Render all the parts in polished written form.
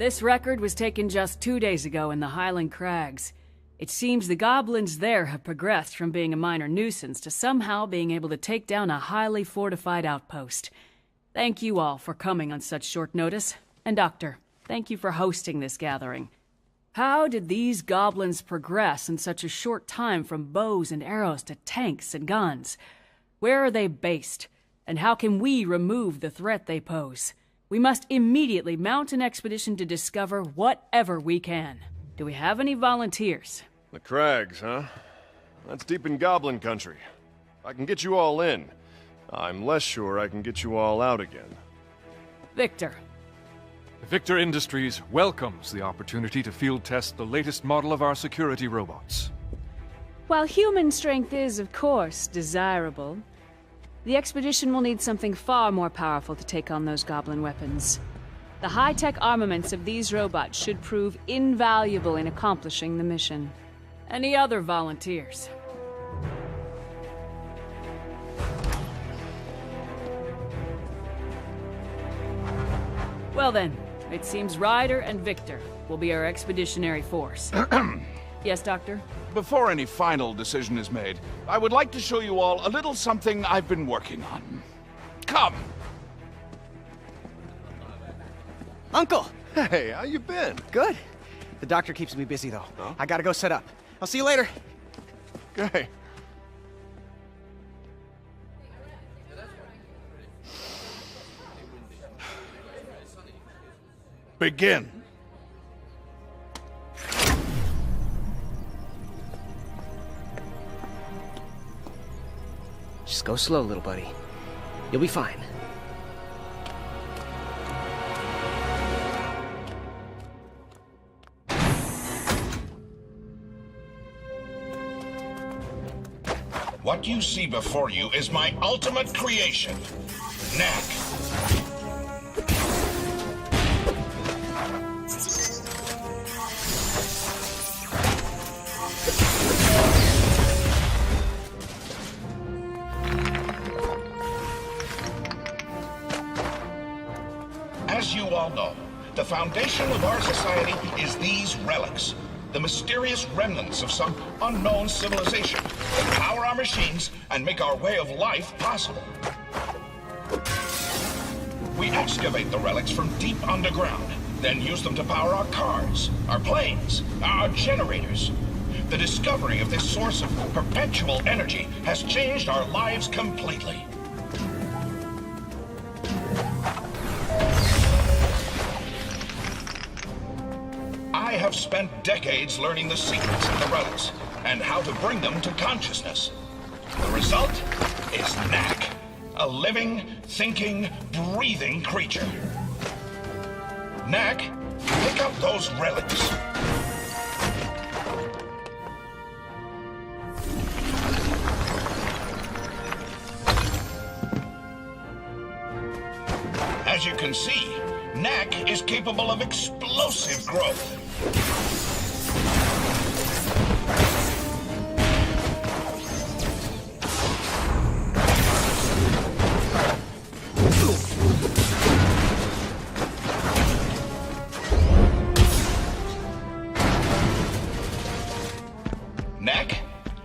This record was taken just 2 days ago in the Highland Crags. It seems the goblins there have progressed from being a minor nuisance to somehow being able to take down a highly fortified outpost. Thank you all for coming on such short notice. And Doctor, thank you for hosting this gathering. How did these goblins progress in such a short time from bows and arrows to tanks and guns? Where are they based? And how can we remove the threat they pose? We must immediately mount an expedition to discover whatever we can. Do we have any volunteers? The Crags, huh? That's deep in Goblin country. I can get you all in. I'm less sure I can get you all out again. Victor. Victor Industries welcomes the opportunity to field test the latest model of our security robots. While human strength is, of course, desirable, the expedition will need something far more powerful to take on those goblin weapons. The high-tech armaments of these robots should prove invaluable in accomplishing the mission. Any other volunteers? Well then, it seems Ryder and Victor will be our expeditionary force. Yes, Doctor? Before any final decision is made, I would like to show you all a little something I've been working on. Come! Uncle! Hey, how you been? Good. The doctor keeps me busy, though. Huh? I gotta go set up. I'll see you later. Okay. Begin. Just go slow, little buddy. You'll be fine. What you see before you is my ultimate creation, Knack. As you all know, the foundation of our society is these relics. The mysterious remnants of some unknown civilization that power our machines and make our way of life possible. We excavate the relics from deep underground, then use them to power our cars, our planes, our generators. The discovery of this source of perpetual energy has changed our lives completely. I have spent decades learning the secrets of the relics and how to bring them to consciousness. The result is Knack, a living, thinking, breathing creature. Knack, pick up those relics. As you can see, Knack is capable of explosive growth. Knack,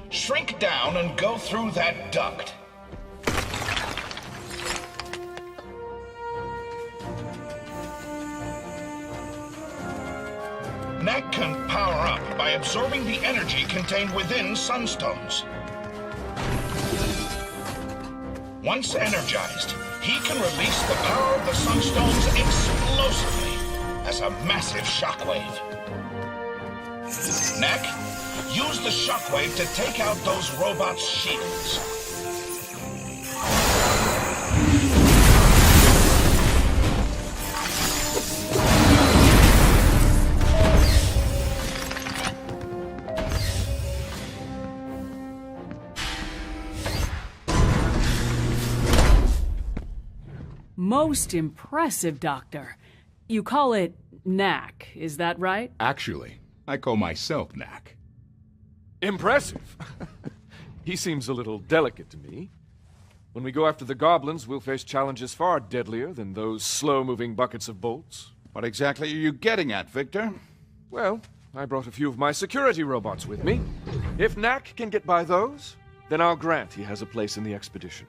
shrink down and go through that duct. Knack can power up by absorbing the energy contained within sunstones. Once energized, he can release the power of the sunstones explosively as a massive shockwave. Knack, use the shockwave to take out those robots' shields. Most impressive, Doctor. You call it Knack, is that right? Actually, I call myself Knack. Impressive! He seems a little delicate to me. When we go after the goblins, we'll face challenges far deadlier than those slow-moving buckets of bolts. What exactly are you getting at, Victor? Well, I brought a few of my security robots with me. If Knack can get by those, then I'll grant he has a place in the expedition.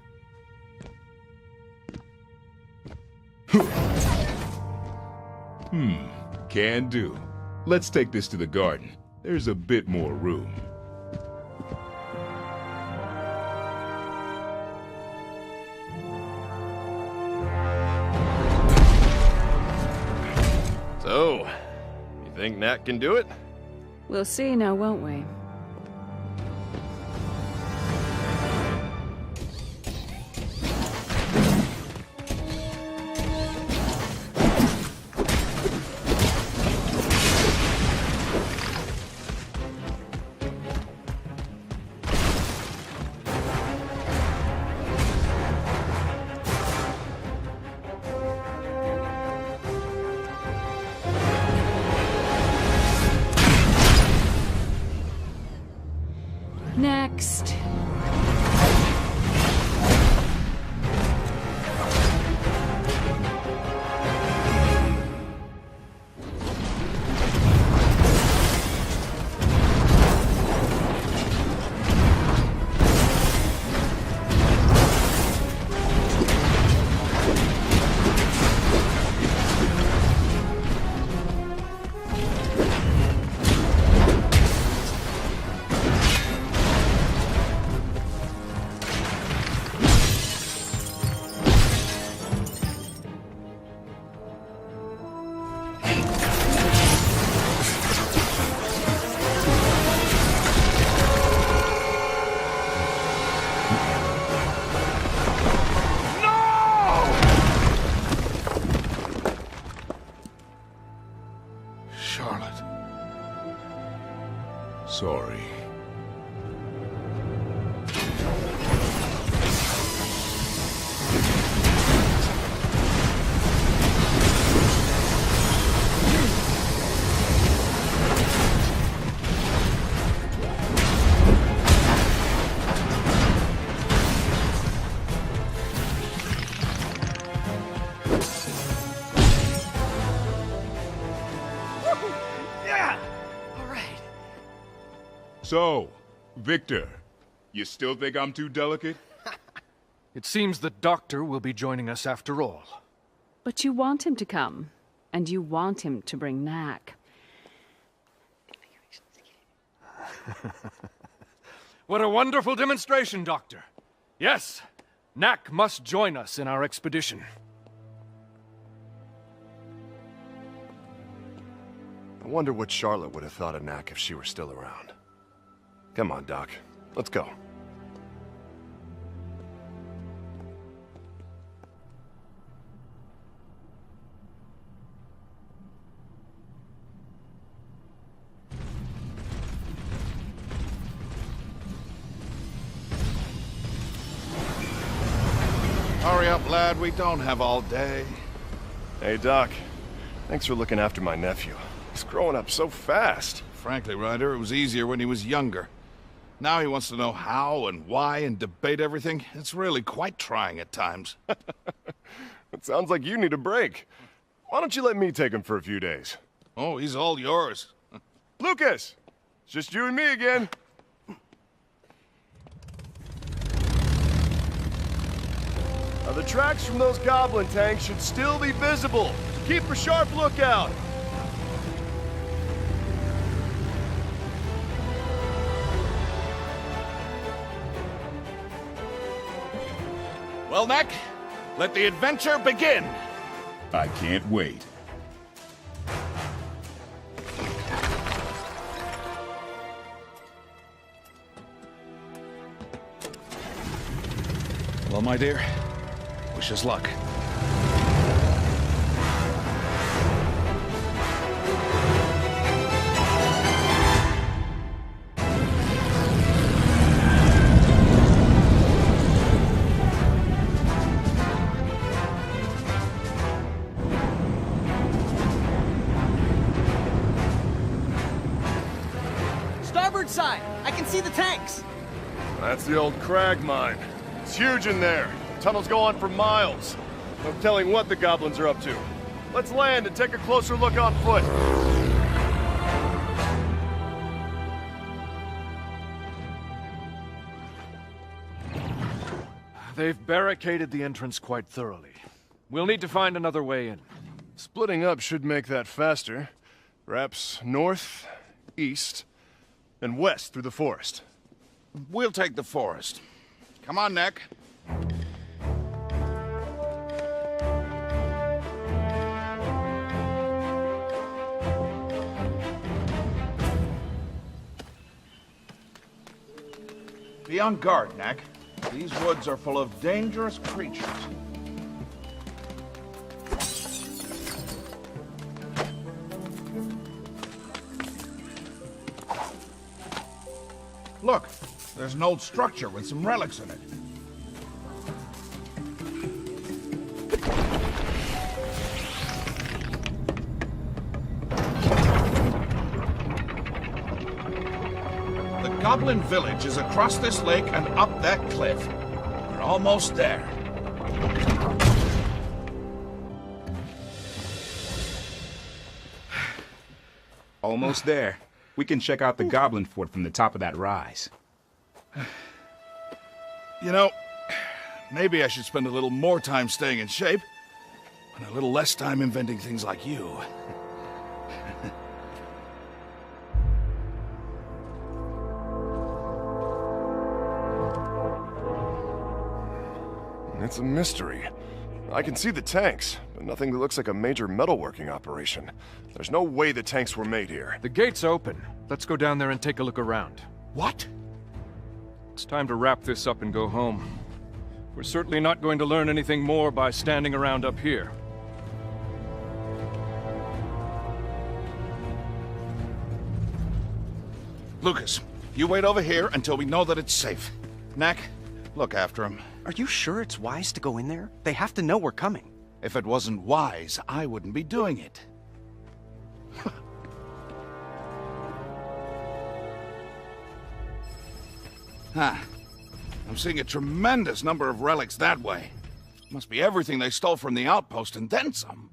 Can do. Let's take this to the garden. There's a bit more room. So, you think Knack can do it? We'll see now, won't we? Next. Charlotte. Sorry. Yeah! All right. So, Victor, you still think I'm too delicate? It seems the doctor will be joining us after all. But you want him to come, and you want him to bring Knack. What a wonderful demonstration, Doctor. Yes, Knack must join us in our expedition. I wonder what Charlotte would have thought of Knack if she were still around. Come on, Doc. Let's go. Hurry up, lad. We don't have all day. Hey, Doc. Thanks for looking after my nephew. He's growing up so fast. Frankly, Ryder, it was easier when he was younger. Now he wants to know how and why and debate everything. It's really quite trying at times. It sounds like you need a break. Why don't you let me take him for a few days? Oh, he's all yours. Lucas! It's just you and me again. Now, the tracks from those goblin tanks should still be visible. Keep a sharp lookout. Well, Knack, let the adventure begin. I can't wait. Well, my dear, wish us luck. Starboard side! I can see the tanks! That's the old crag mine. It's huge in there. Tunnels go on for miles. No telling what the goblins are up to. Let's land and take a closer look on foot. They've barricaded the entrance quite thoroughly. We'll need to find another way in. Splitting up should make that faster. Perhaps north, east, and west through the forest. We'll take the forest. Come on, Knack. Be on guard, Knack. These woods are full of dangerous creatures. Look, there's an old structure with some relics in it. The Goblin Village is across this lake and up that cliff. We're almost there. Almost there. We can check out the Goblin Fort from the top of that rise. You know, maybe I should spend a little more time staying in shape, and a little less time inventing things like you. It's a mystery. I can see the tanks, but nothing that looks like a major metalworking operation. There's no way the tanks were made here. The gate's open. Let's go down there and take a look around. What? It's time to wrap this up and go home. We're certainly not going to learn anything more by standing around up here. Lucas, you wait over here until we know that it's safe. Knack, look after him. Are you sure it's wise to go in there? They have to know we're coming. If it wasn't wise, I wouldn't be doing it. Huh. I'm seeing a tremendous number of relics that way. Must be everything they stole from the outpost and then some.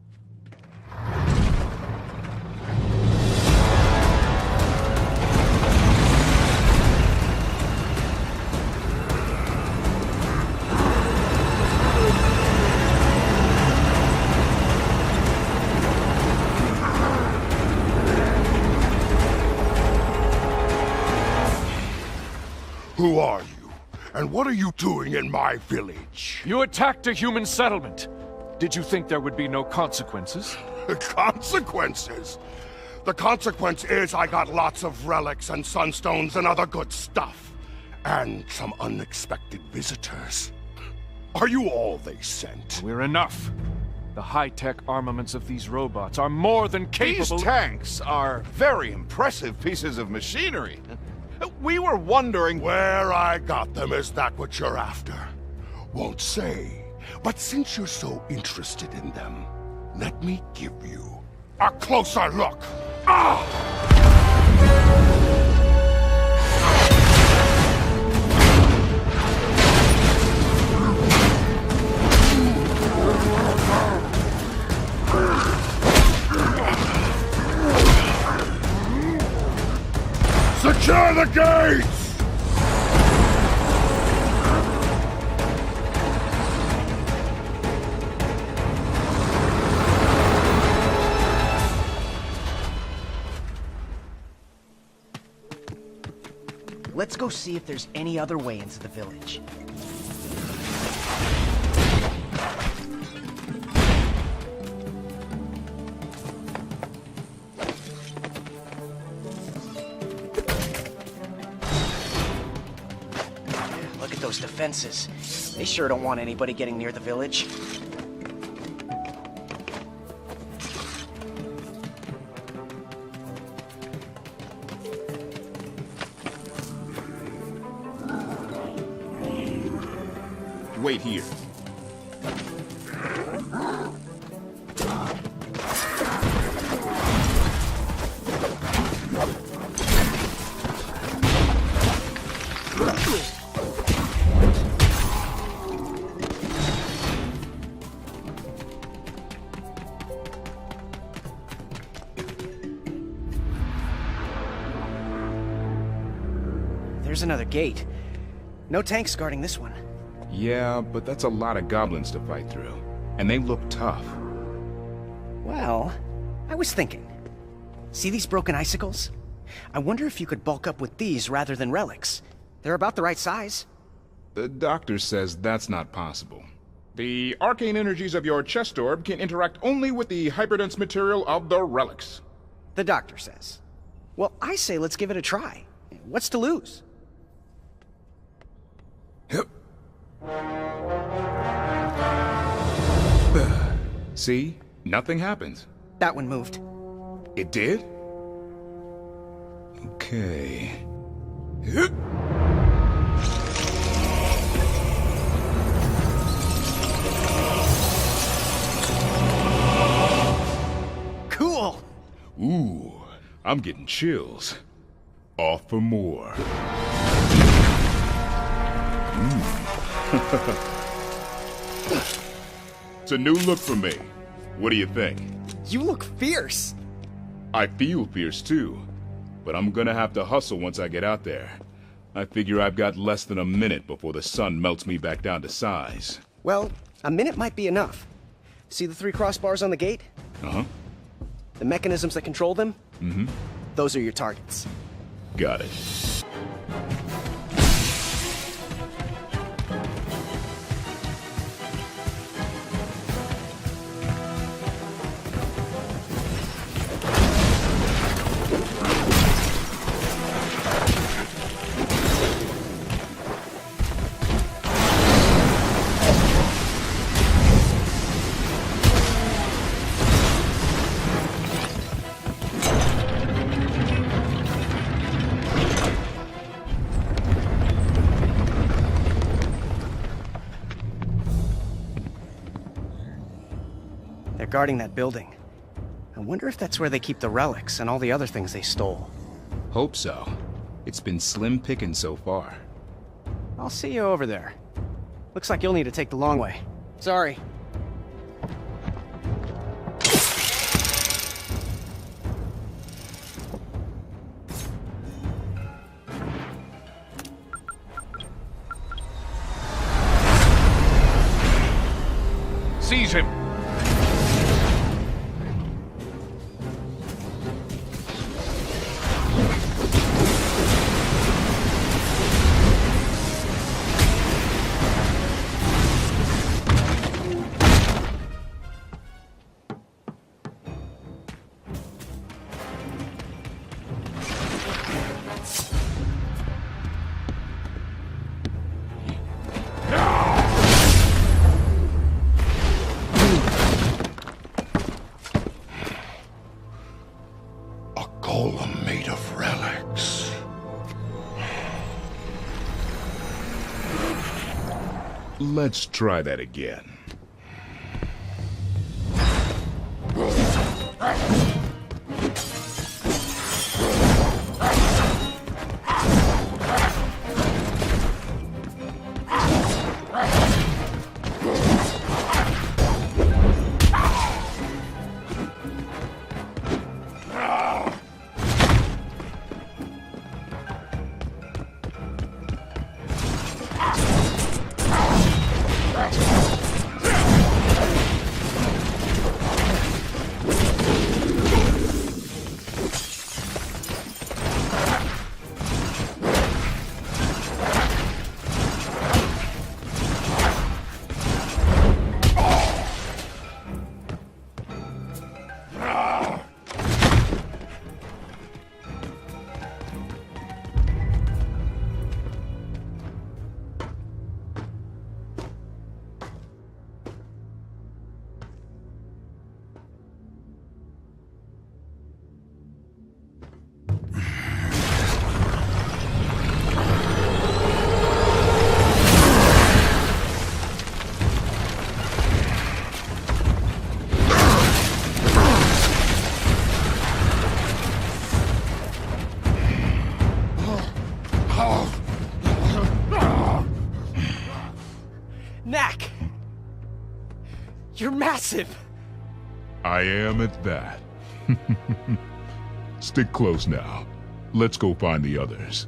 Who are you? And what are you doing in my village? You attacked a human settlement. Did you think there would be no consequences? Consequences? The consequence is I got lots of relics and sunstones and other good stuff. And some unexpected visitors. Are you all they sent? We're enough. The high-tech armaments of these robots are more than capable... These tanks are very impressive pieces of machinery. We were wondering... Where I got them, is that what you're after? Won't say. But since you're so interested in them, let me give you a closer look. Secure the gates! Let's go see if there's any other way into the village. Look at those defenses. They sure don't want anybody getting near the village. Wait here. there's another gate. No tanks guarding this one. Yeah, but that's a lot of goblins to fight through. And they look tough. Well, I was thinking. See these broken icicles? I wonder if you could bulk up with these rather than relics. They're about the right size. The doctor says that's not possible. The arcane energies of your chest orb can interact only with the hyperdense material of the relics. The doctor says. Well, I say let's give it a try. What's to lose? See? Nothing happens. That one moved. It did? Okay. Cool! Ooh, I'm getting chills. Off for more. It's a new look for me. What do you think? You look fierce! I feel fierce too, but I'm gonna have to hustle once I get out there. I figure I've got less than a minute before the sun melts me back down to size. Well, a minute might be enough. See the 3 crossbars on the gate? Uh-huh. The mechanisms that control them? Mm-hmm. Those are your targets. Got it. They're guarding that building. I wonder if that's where they keep the relics and all the other things they stole. Hope so. It's been slim picking so far. I'll see you over there. Looks like you'll need to take the long way. Sorry. Seize him! Golem made of relics. Let's try that again. Knack! You're massive! I am at that. Stick close now. Let's go find the others.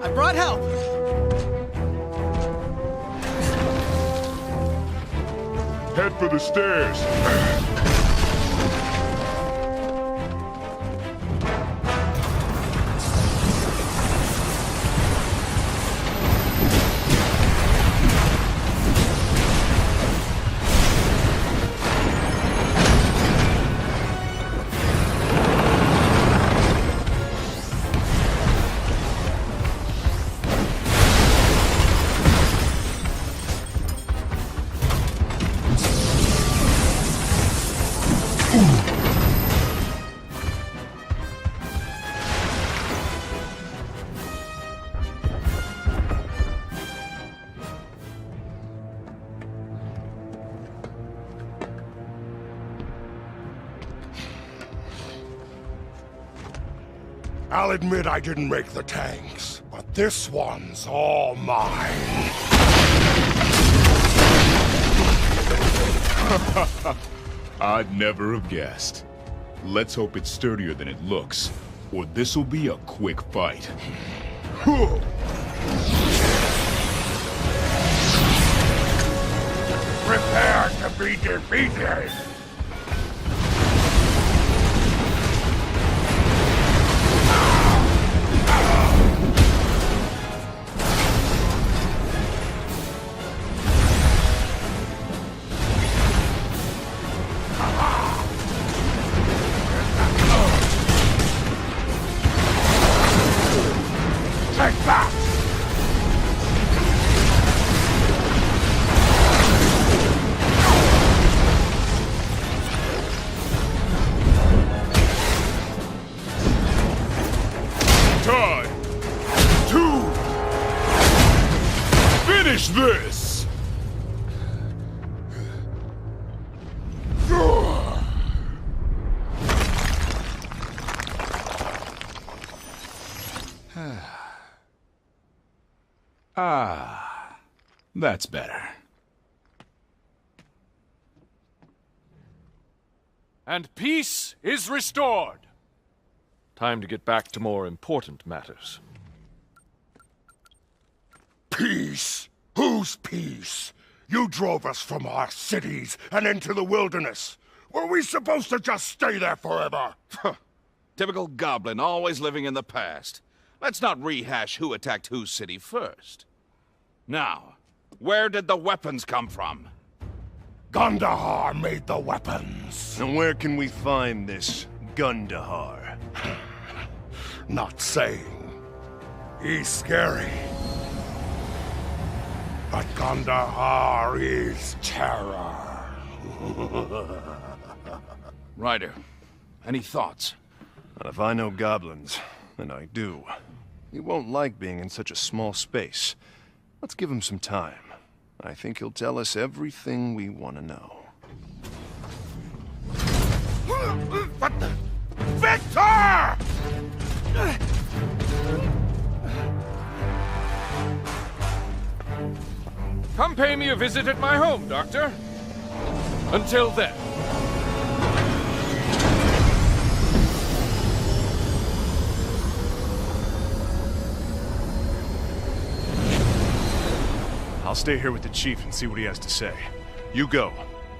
I brought help! Head for the stairs. I'll admit I didn't make the tanks, but this one's all mine. I'd never have guessed. Let's hope it's sturdier than it looks, or this'll be a quick fight. Prepare to be defeated! Take that! Time to finish this! That's better. And peace is restored. Time to get back to more important matters. Peace? Whose peace? You drove us from our cities and into the wilderness. Were we supposed to just stay there forever? Typical goblin, always living in the past. Let's not rehash who attacked whose city first. Now, where did the weapons come from? Gandahar made the weapons. And where can we find this Gundahar? Not saying. He's scary. But Gandahar is terror. Ryder, any thoughts? And if I know goblins, and I do, he won't like being in such a small space. Let's give him some time. I think he'll tell us everything we want to know. What the? Victor! Come pay me a visit at my home, Doctor. Until then. I'll stay here with the chief and see what he has to say. You go.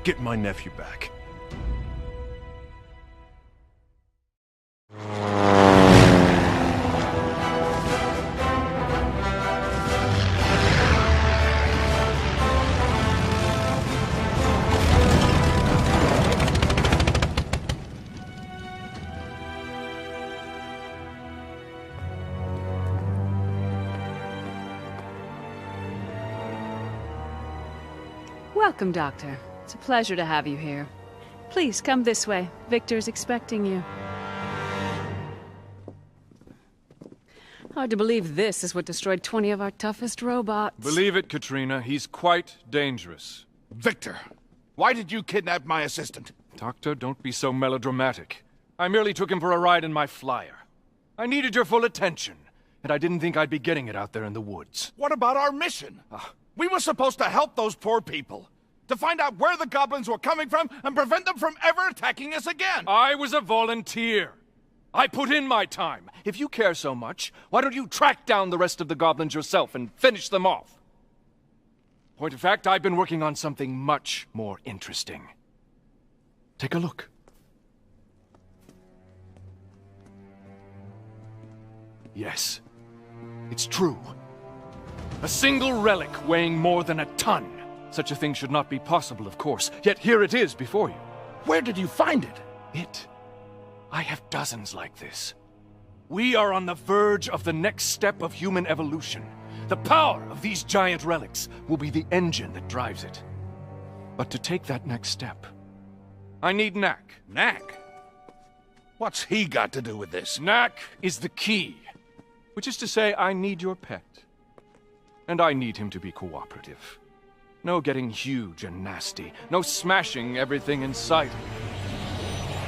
Get my nephew back. Welcome, Doctor. It's a pleasure to have you here. Please, come this way. Victor's expecting you. Hard to believe this is what destroyed 20 of our toughest robots. Believe it, Katrina. He's quite dangerous. Victor, why did you kidnap my assistant? Doctor, don't be so melodramatic. I merely took him for a ride in my flyer. I needed your full attention, and I didn't think I'd be getting it out there in the woods. What about our mission? We were supposed to help those poor people. To find out where the goblins were coming from and prevent them from ever attacking us again. I was a volunteer. I put in my time. If you care so much, why don't you track down the rest of the goblins yourself and finish them off? Point of fact, I've been working on something much more interesting. Take a look. Yes, it's true. A single relic weighing more than a ton. Such a thing should not be possible, of course, yet here it is before you. Where did you find it? I have dozens like this. We are on the verge of the next step of human evolution. The power of these giant relics will be the engine that drives it. But to take that next step, I need Knack. Knack? What's he got to do with this? Knack is the key. Which is to say, I need your pet. And I need him to be cooperative. No getting huge and nasty. No smashing everything in sight.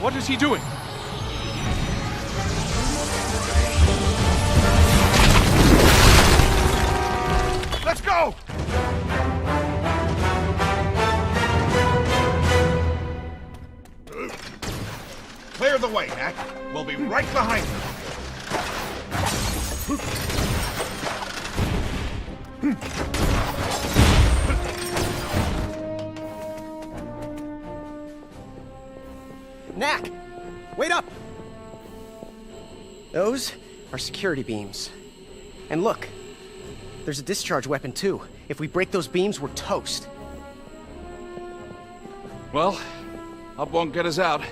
What is he doing? Let's go! Clear the way, Knack. We'll be right behind you. Knack! Wait up! Those are security beams. And look, there's a discharge weapon too. If we break those beams, we're toast. Well, up won't get us out,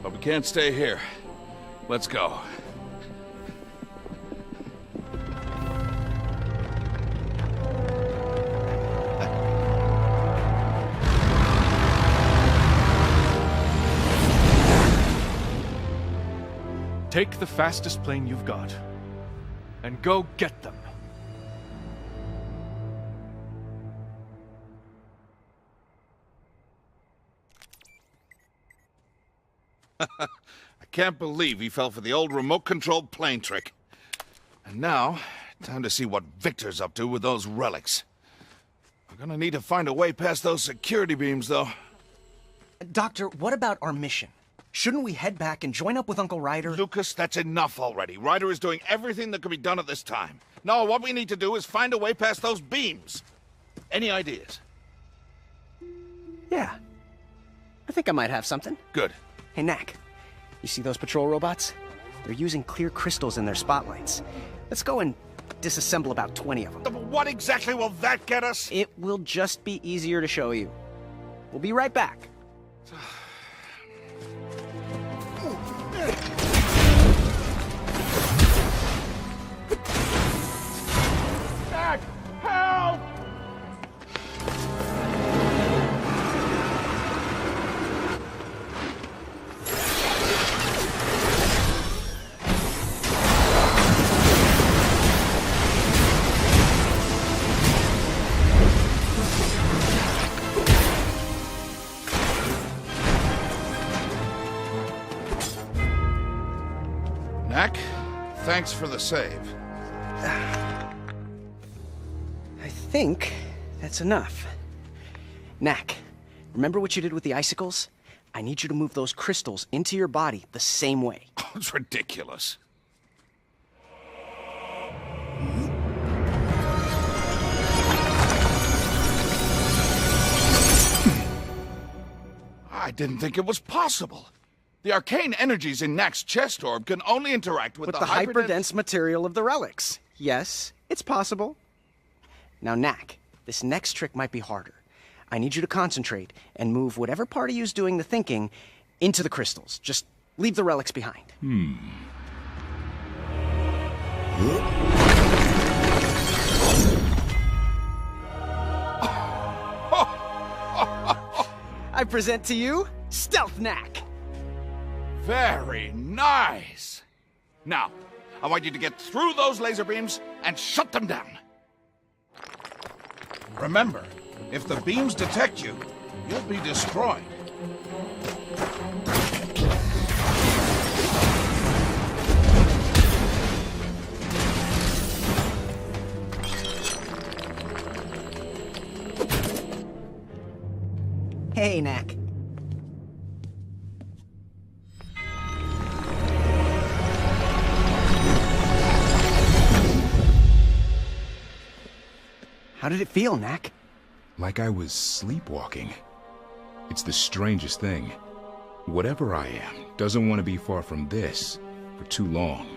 but we can't stay here. Let's go. Take the fastest plane you've got, and go get them. I can't believe he fell for the old remote-controlled plane trick. And now, time to see what Victor's up to with those relics. We're gonna need to find a way past those security beams, though. Doctor, what about our mission? Shouldn't we head back and join up with Uncle Ryder? Lucas, that's enough already. Ryder is doing everything that can be done at this time. No, what we need to do is find a way past those beams. Any ideas? Yeah. I think I might have something. Good. Hey, Knack. You see those patrol robots? They're using clear crystals in their spotlights. Let's go and disassemble about 20 of them. What exactly will that get us? It will just be easier to show you. We'll be right back. Knack! Help! Knack, thanks for the save. I think that's enough. Knack, remember what you did with the icicles? I need you to move those crystals into your body the same way. Oh, it's ridiculous. I didn't think it was possible. The arcane energies in Knack's chest orb can only interact with the hyperdense material of the relics. Yes, it's possible. Now, Knack, this next trick might be harder. I need you to concentrate and move whatever part of you's doing the thinking into the crystals. Just leave the relics behind. I present to you, Stealth Knack. Very nice. Now, I want you to get through those laser beams and shut them down. Remember, if the beams detect you, you'll be destroyed. Hey, Knack. How did it feel, Knack? Like I was sleepwalking. It's the strangest thing. Whatever I am doesn't want to be far from this for too long.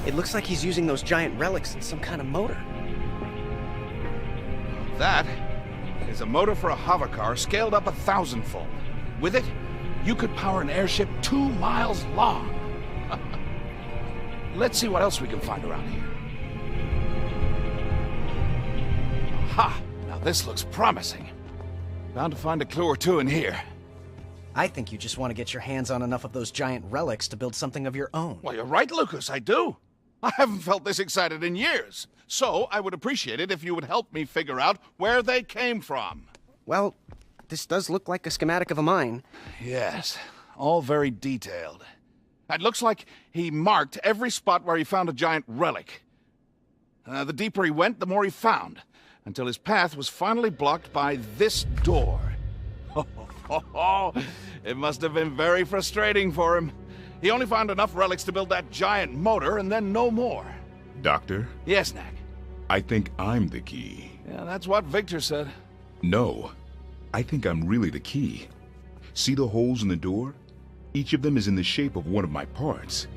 It looks like he's using those giant relics in some kind of motor. That is a motor for a hovercar scaled up 1,000-fold. With it, you could power an airship 2 miles long. Let's see what else we can find around here. Ha! Now this looks promising. Bound to find a clue or two in here. I think you just want to get your hands on enough of those giant relics to build something of your own. Well, you're right, Lucas, I do. I haven't felt this excited in years. So I would appreciate it if you would help me figure out where they came from. Well, this does look like a schematic of a mine. Yes, all very detailed. It looks like he marked every spot where he found a giant relic. The deeper he went, the more he found, until his path was finally blocked by this door. It must have been very frustrating for him. He only found enough relics to build that giant motor, and then no more. Doctor? Yes, Knack. I think I'm the key. Yeah, that's what Victor said. No. I think I'm really the key. See the holes in the door? Each of them is in the shape of one of my parts.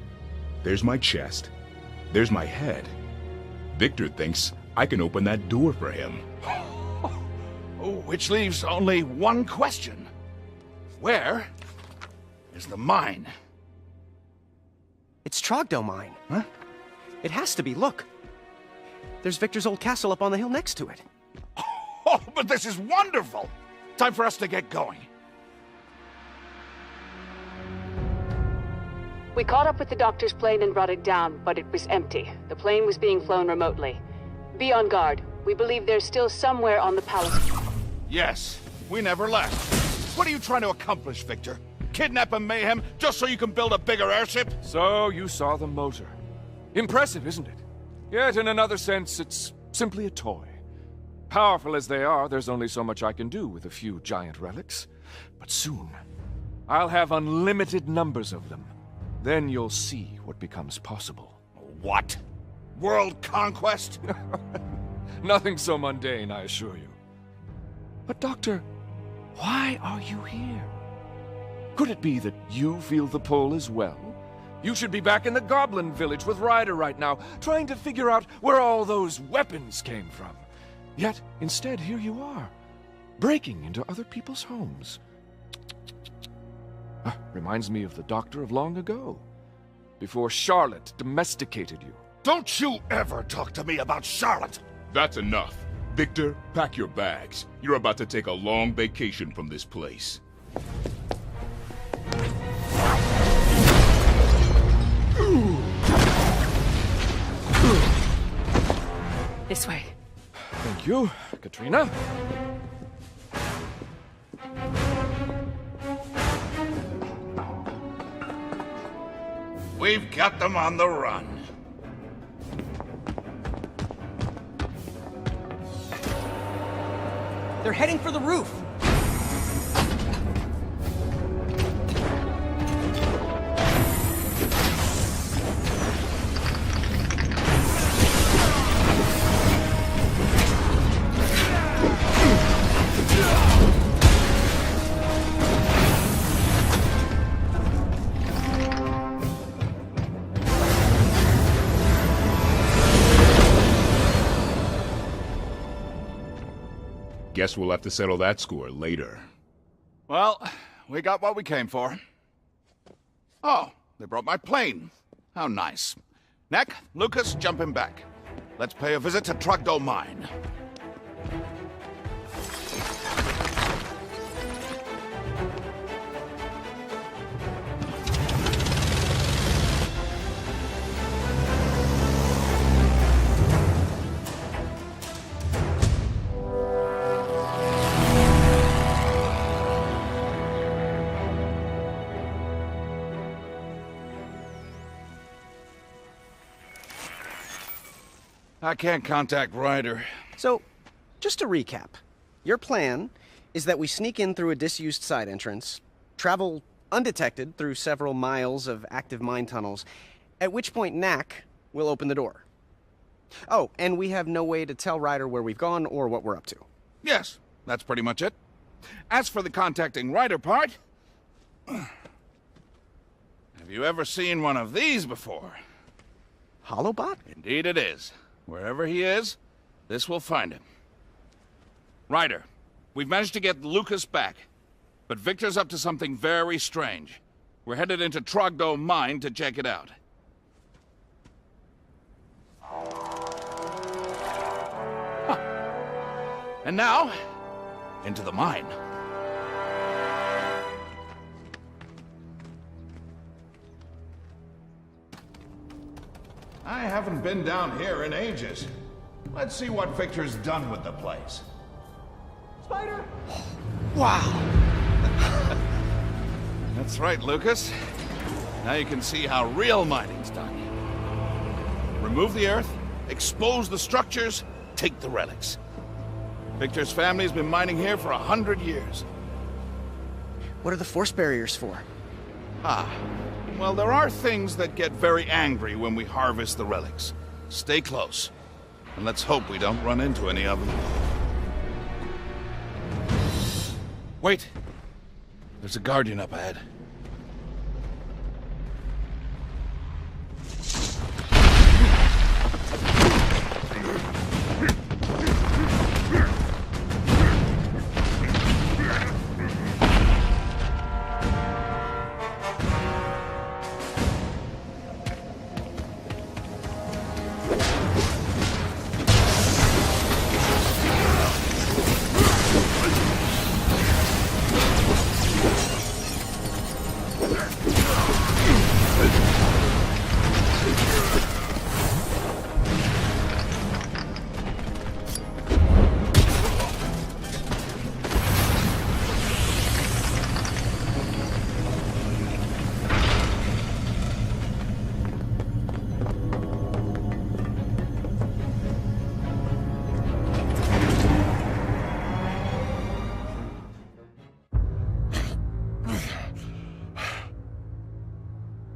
There's my chest. There's my head. Victor thinks I can open that door for him. Which leaves only one question. Where is the mine? It's Trogdor Mine. Huh? It has to be, look. There's Victor's old castle up on the hill next to it. Oh, but this is wonderful! Time for us to get going. We caught up with the doctor's plane and brought it down, but it was empty. The plane was being flown remotely. Be on guard. We believe there's still somewhere on the palace. Yes, we never left. What are you trying to accomplish, Victor? Kidnap and mayhem just so you can build a bigger airship? So you saw the motor. Impressive, isn't it? Yet in another sense, it's simply a toy. Powerful as they are, there's only so much I can do with a few giant relics. But soon, I'll have unlimited numbers of them. Then you'll see what becomes possible. What? World conquest? Nothing so mundane, I assure you. But Doctor, why are you here? Could it be that you feel the pull as well? You should be back in the Goblin Village with Ryder right now, trying to figure out where all those weapons came from. Yet, instead, here you are, breaking into other people's homes. Reminds me of the Doctor of long ago, before Charlotte domesticated you. Don't you ever talk to me about Charlotte! That's enough. Victor, pack your bags. You're about to take a long vacation from this place. This way. Thank you, Katrina. We've got them on the run. They're heading for the roof. Guess we'll have to settle that score later. Well, we got what we came for. Oh, they brought my plane. How nice. Knack, Lucas, jump him back. Let's pay a visit to Trogdor Mine. I can't contact Ryder. So, just to recap, your plan is that we sneak in through a disused side entrance, travel undetected through several miles of active mine tunnels, at which point Knack will open the door. Oh, and we have no way to tell Ryder where we've gone or what we're up to. Yes, that's pretty much it. As for the contacting Ryder part... Have you ever seen one of these before? Holobot? Indeed it is. Wherever he is, this will find him. Ryder, we've managed to get Lucas back, but Victor's up to something very strange. We're headed into Trogdome Mine to check it out. Huh. And now, into the mine. I haven't been down here in ages. Let's see what Victor's done with the place. Spider! Wow! That's right, Lucas. Now you can see how real mining's done. Remove the earth, expose the structures, take the relics. Victor's family's been mining here for 100 years. What are the force barriers for? Well, there are things that get very angry when we harvest the relics. Stay close, and let's hope we don't run into any of them. Wait! There's a guardian up ahead.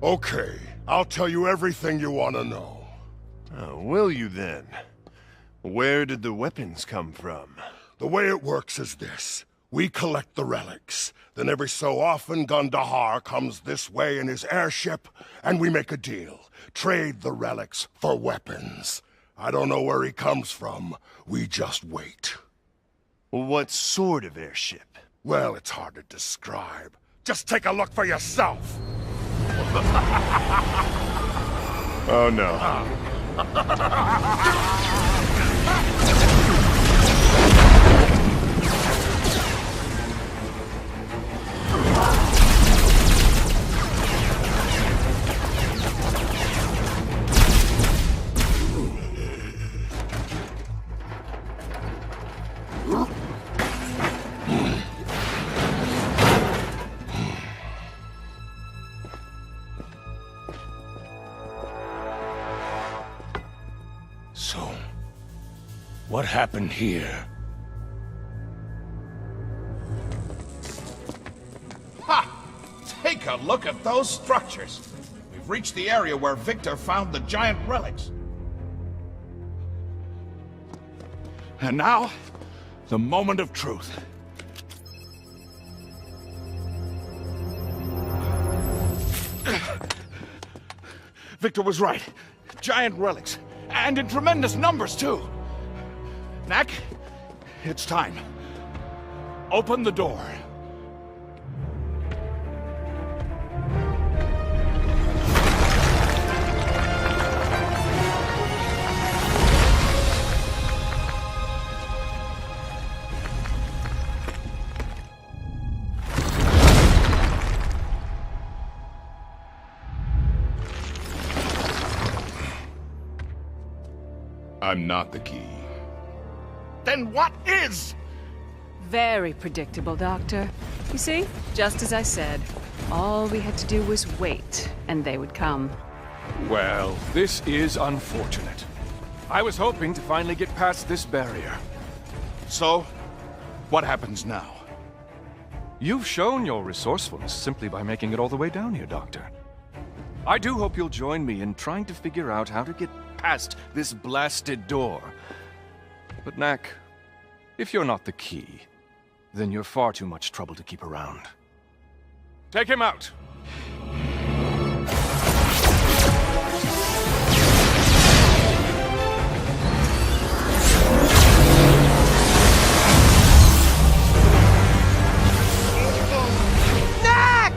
Okay, I'll tell you everything you want to know. Oh, will you then? Where did the weapons come from? The way it works is this. We collect the relics. Then every so often, Gundahar comes this way in his airship, and we make a deal. Trade the relics for weapons. I don't know where he comes from. We just wait. What sort of airship? Well, it's hard to describe. Just take a look for yourself. Oh no. So, what happened here? Ha! Take a look at those structures. We've reached the area where Victor found the giant relics. And now, the moment of truth. Victor was right. Giant relics. And in tremendous numbers, too. Knack, it's time. Open the door. I'm not the key. Then what is? Very predictable, Doctor. You see, just as I said, all we had to do was wait, and they would come. Well, this is unfortunate. I was hoping to finally get past this barrier. So, what happens now? You've shown your resourcefulness simply by making it all the way down here, Doctor. I do hope you'll join me in trying to figure out how to get past this blasted door. But Knack, if you're not the key, then you're far too much trouble to keep around. Take him out! Knack!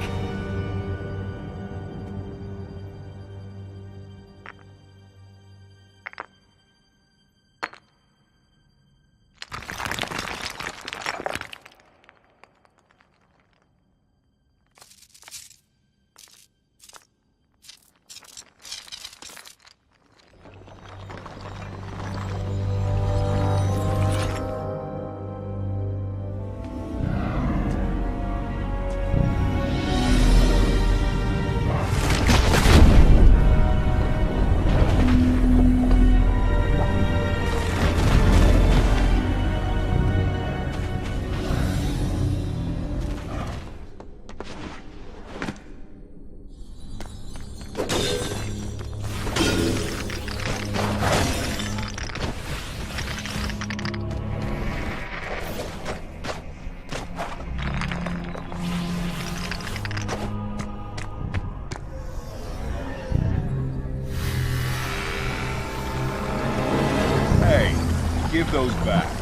Give those back.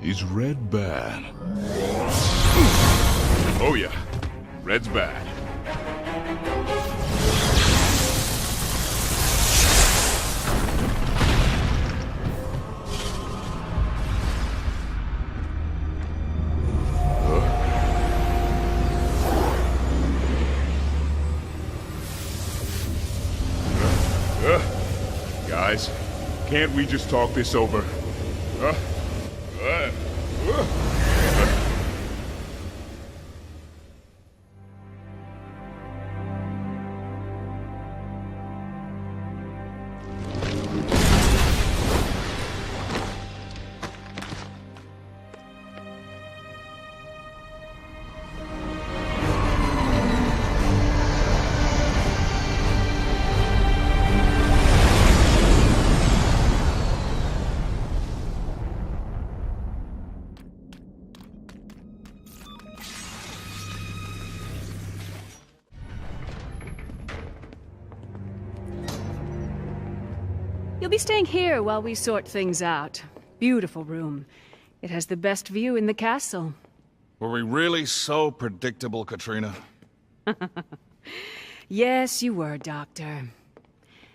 Is red bad? Oh yeah, red's bad. Guys, can't we just talk this over? You'll be staying here while we sort things out. Beautiful room. It has the best view in the castle. Were we really so predictable, Katrina? Yes, you were, Doctor.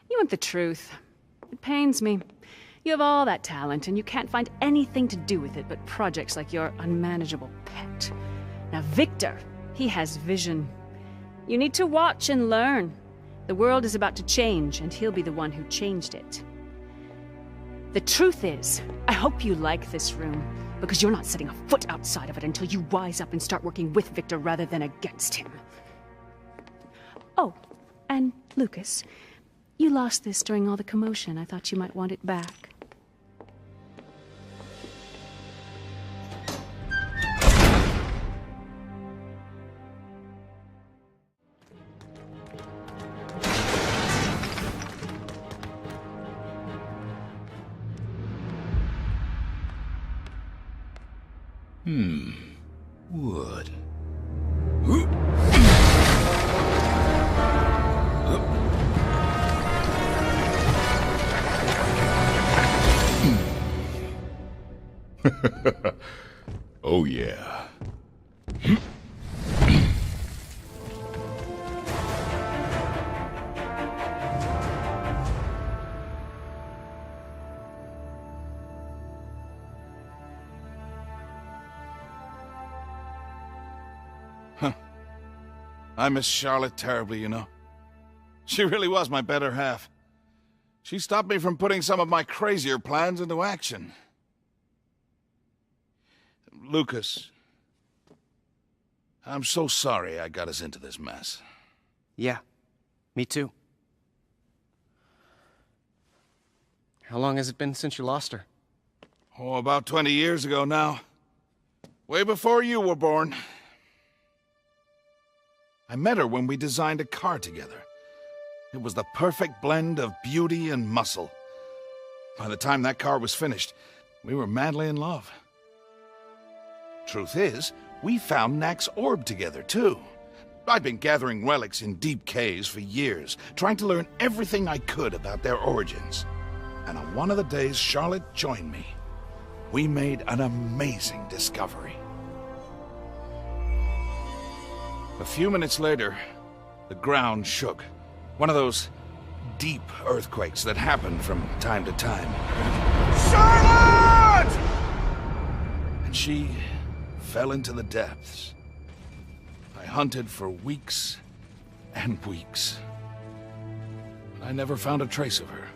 You want the truth. It pains me. You have all that talent, and you can't find anything to do with it but projects like your unmanageable pet. Now, Victor, he has vision. You need to watch and learn. The world is about to change, and he'll be the one who changed it. The truth is, I hope you like this room, because you're not setting a foot outside of it until you wise up and start working with Victor rather than against him. Oh, and Lucas, you lost this during all the commotion. I thought you might want it back. Wood. Oh yeah. I miss Charlotte terribly, you know. She really was my better half. She stopped me from putting some of my crazier plans into action. Lucas, I'm so sorry I got us into this mess. Yeah, me too. How long has it been since you lost her? Oh, about 20 years ago now. Way before you were born. I met her when we designed a car together. It was the perfect blend of beauty and muscle. By the time that car was finished, we were madly in love. Truth is, we found Knack's orb together, too. I'd been gathering relics in deep caves for years, trying to learn everything I could about their origins. And on one of the days Charlotte joined me, we made an amazing discovery. A few minutes later, the ground shook. One of those deep earthquakes that happen from time to time. Charlotte! And she fell into the depths. I hunted for weeks and weeks. But I never found a trace of her.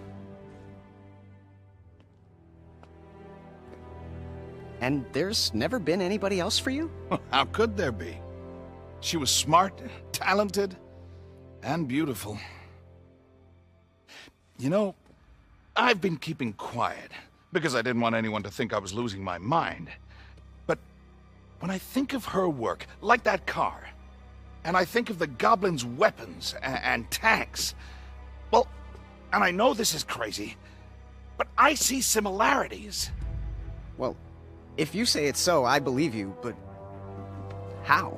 And there's never been anybody else for you? How could there be? She was smart, talented, and beautiful. You know, I've been keeping quiet because I didn't want anyone to think I was losing my mind. But when I think of her work, like that car, and I think of the goblins' weapons and tanks, well, and I know this is crazy, but I see similarities. Well, if you say it's so, I believe you, but how?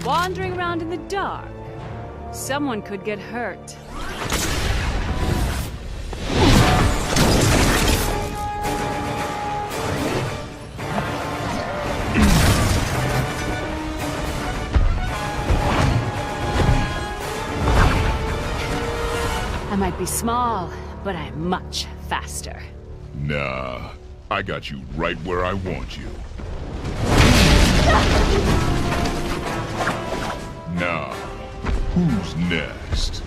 Wandering around in the dark. Someone could get hurt. I might be small, but I'm much faster. Nah, I got you right where I want you. Now, who's next?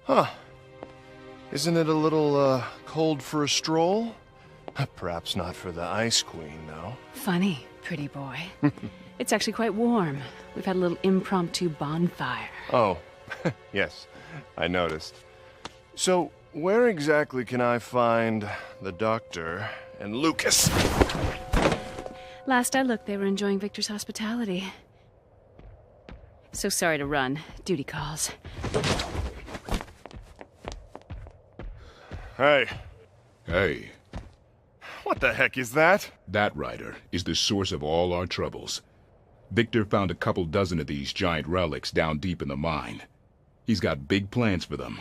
Huh. Isn't it a little, cold for a stroll? Perhaps not for the Ice Queen, though. Funny, pretty boy. It's actually quite warm. We've had a little impromptu bonfire. Oh, yes, I noticed. So, where exactly can I find the Doctor and Lucas? Last I looked, they were enjoying Victor's hospitality. So sorry to run. Duty calls. Hey. Hey, What the heck is that? that rider is the source of all our troubles. Victor found a couple dozen of these giant relics down deep in the mine. He's got big plans for them.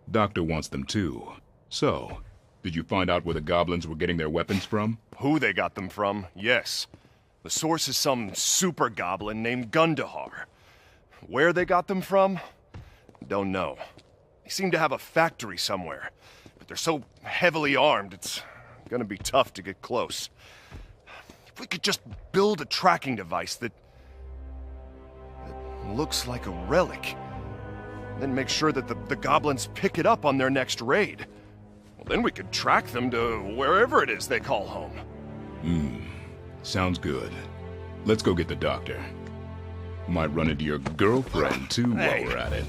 Doctor wants them too. So, did you find out where the goblins were getting their weapons from? Who they got them from, yes. The source is some super goblin named Gundahar. Where they got them from? Don't know. They seem to have a factory somewhere, but they're so heavily armed, it's gonna be tough to get close. If we could just build a tracking device that looks like a relic, then make sure that the goblins pick it up on their next raid. Well, then we could track them to wherever it is they call home. Sounds good. Let's go get the doctor. Might run into your girlfriend, too, Hey. while we're at it.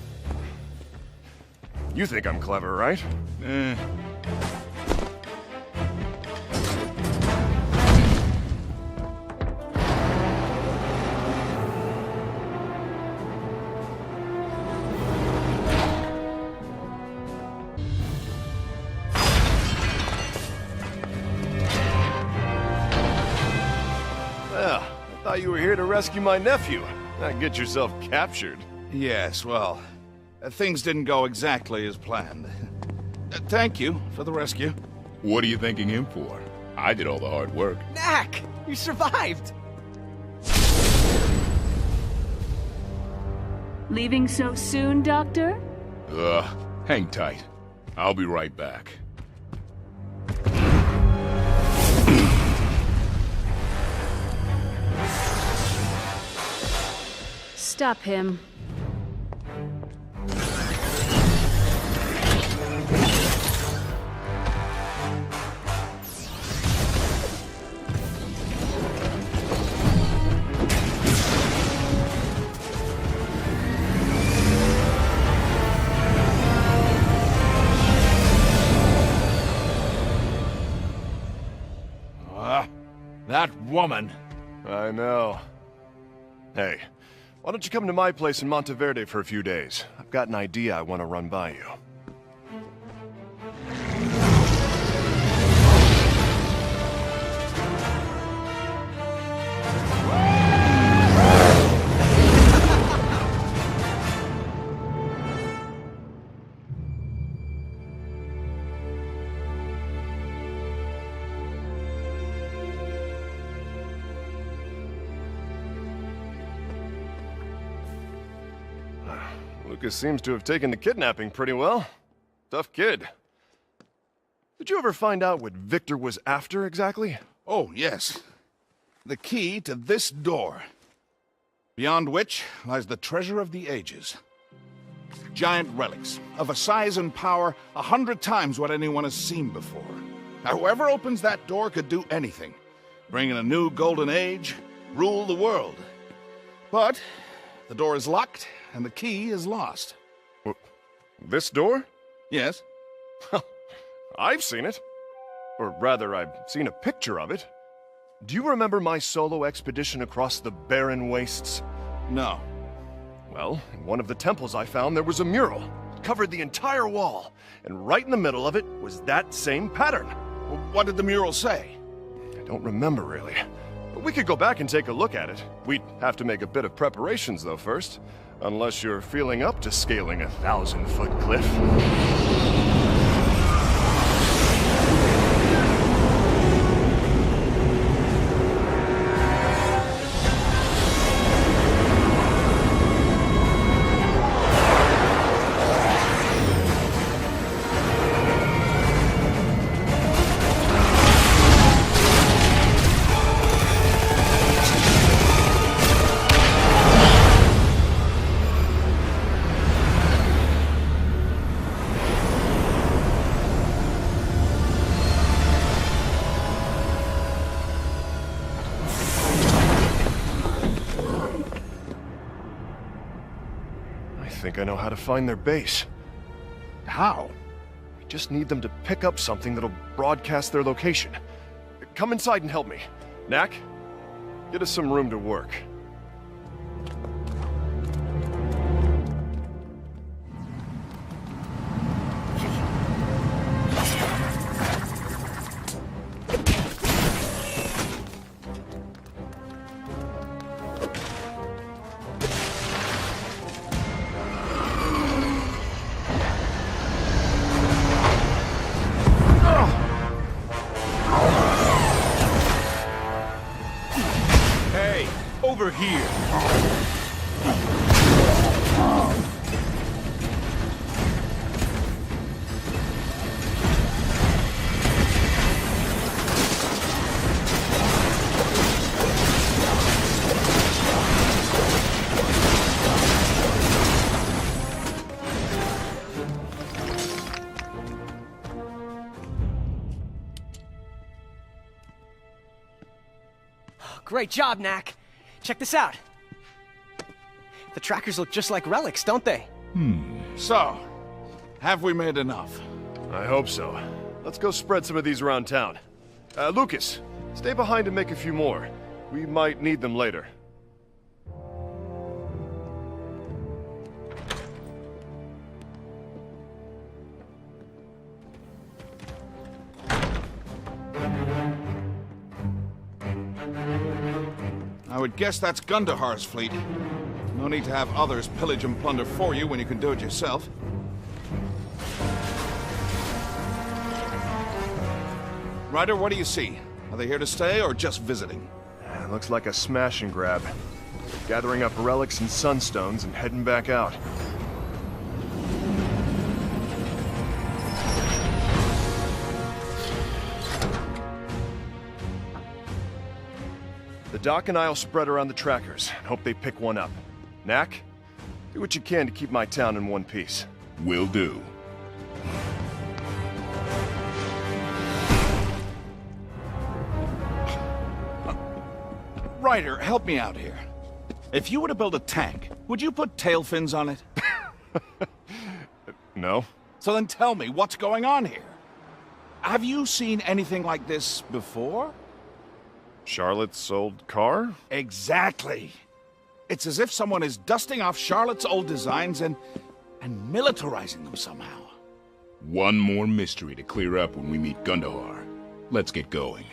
You think I'm clever, right? I thought you were here to rescue my nephew, not get yourself captured. Yes, well, things didn't go exactly as planned. Thank you for the rescue. What are you thanking him for? I did all the hard work. Knack! You survived! Leaving so soon, Doctor? Hang tight. I'll be right back. Stop him. That woman. I know. Hey, why don't you come to my place in Monteverde for a few days? I've got an idea I want to run by you. Lucas seems to have taken the kidnapping pretty well. Tough kid. Did you ever find out what Victor was after exactly? Oh, yes. The key to this door, beyond which lies the treasure of the ages. Giant relics of a size and power 100 times what anyone has seen before. Now, whoever opens that door could do anything. Bring in a new golden age, rule the world. But the door is locked, and the key is lost. This door? Yes? I've seen it. Or rather, I've seen a picture of it. Do you remember my solo expedition across the barren wastes? No. Well, in one of the temples I found, there was a mural. It covered the entire wall, and right in the middle of it was that same pattern. Well, what did the mural say? I don't remember, really. But we could go back and take a look at it. We'd have to make a bit of preparations, though, first. Unless you're feeling up to scaling a 1,000-foot cliff. I think I know how to find their base. How? We just need them to pick up something that'll broadcast their location. Come inside and help me. Knack, get us some room to work. over here! Great job, Knack. Check this out. The trackers look just like relics, don't they? So, have we made enough? I hope so. Let's go spread some of these around town. Lucas, stay behind and make a few more. We might need them later. I would guess that's Gundahar's fleet. No need to have others pillage and plunder for you when you can do it yourself. Ryder, what do you see? Are they here to stay or just visiting? Looks like a smash and grab. Gathering up relics and sunstones and heading back out. The Doc and I'll spread around the trackers and hope they pick one up. Knack, do what you can to keep my town in one piece. Will do. Ryder, help me out here. If you were to build a tank, would you put tail fins on it? No? So then tell me, what's going on here? Have you seen anything like this before? Charlotte's old car? Exactly. It's as if someone is dusting off Charlotte's old designs and militarizing them somehow. One more mystery to clear up when we meet Gundahar. Let's get going.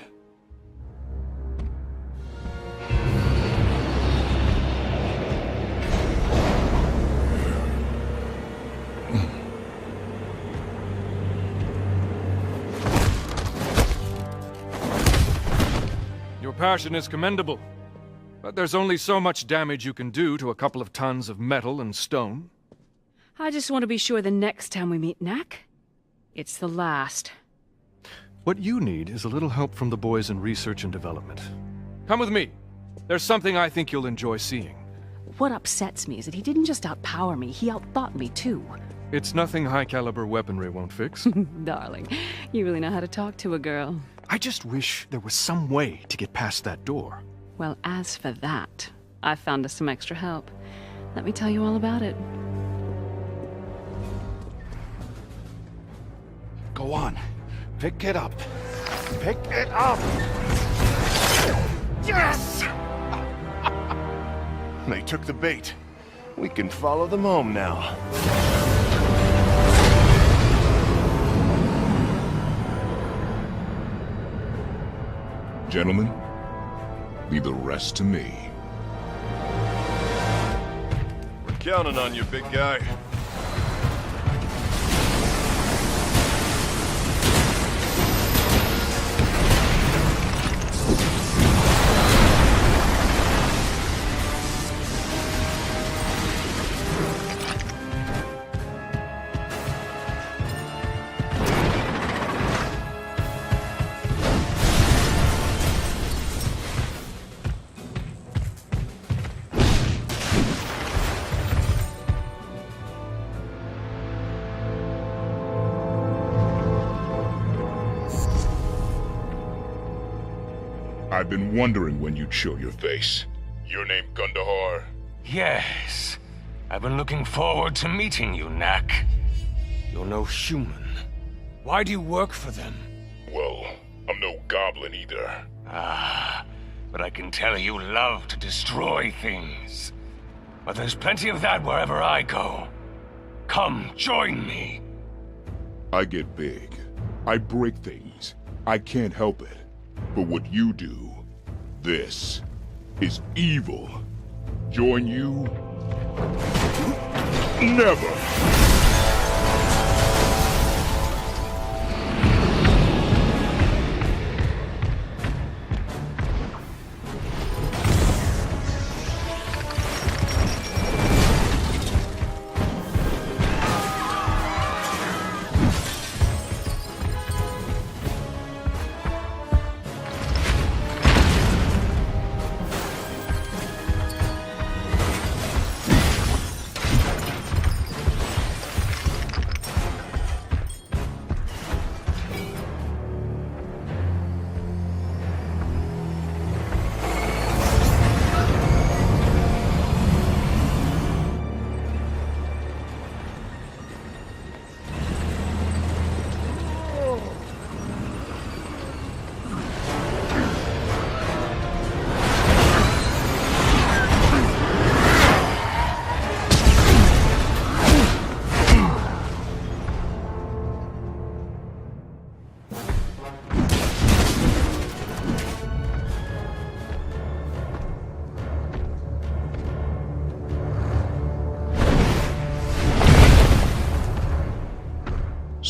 Your passion is commendable, but there's only so much damage you can do to a couple of tons of metal and stone. I just want to be sure the next time we meet Knack, it's the last. What you need is a little help from the boys in research and development. Come with me. There's something I think you'll enjoy seeing. What upsets me is that he didn't just outpower me, he outthought me too. It's nothing high-caliber weaponry won't fix. Darling, you really know how to talk to a girl. I just wish there was some way to get past that door. Well, as for that, I found us some extra help. Let me tell you all about it. Go on. Pick it up. Pick it up! Yes! They took the bait. We can follow them home now. Gentlemen, leave the rest to me. We're counting on you, big guy. I've been wondering when you'd show your face. Your name Gundahar? Yes. I've been looking forward to meeting you, Knack. You're no human. Why do you work for them? Well, I'm no goblin either. Ah, but I can tell you love to destroy things. But there's plenty of that wherever I go. Come, join me. I get big. I break things. I can't help it. But what you do, this, is evil. Join you? Never!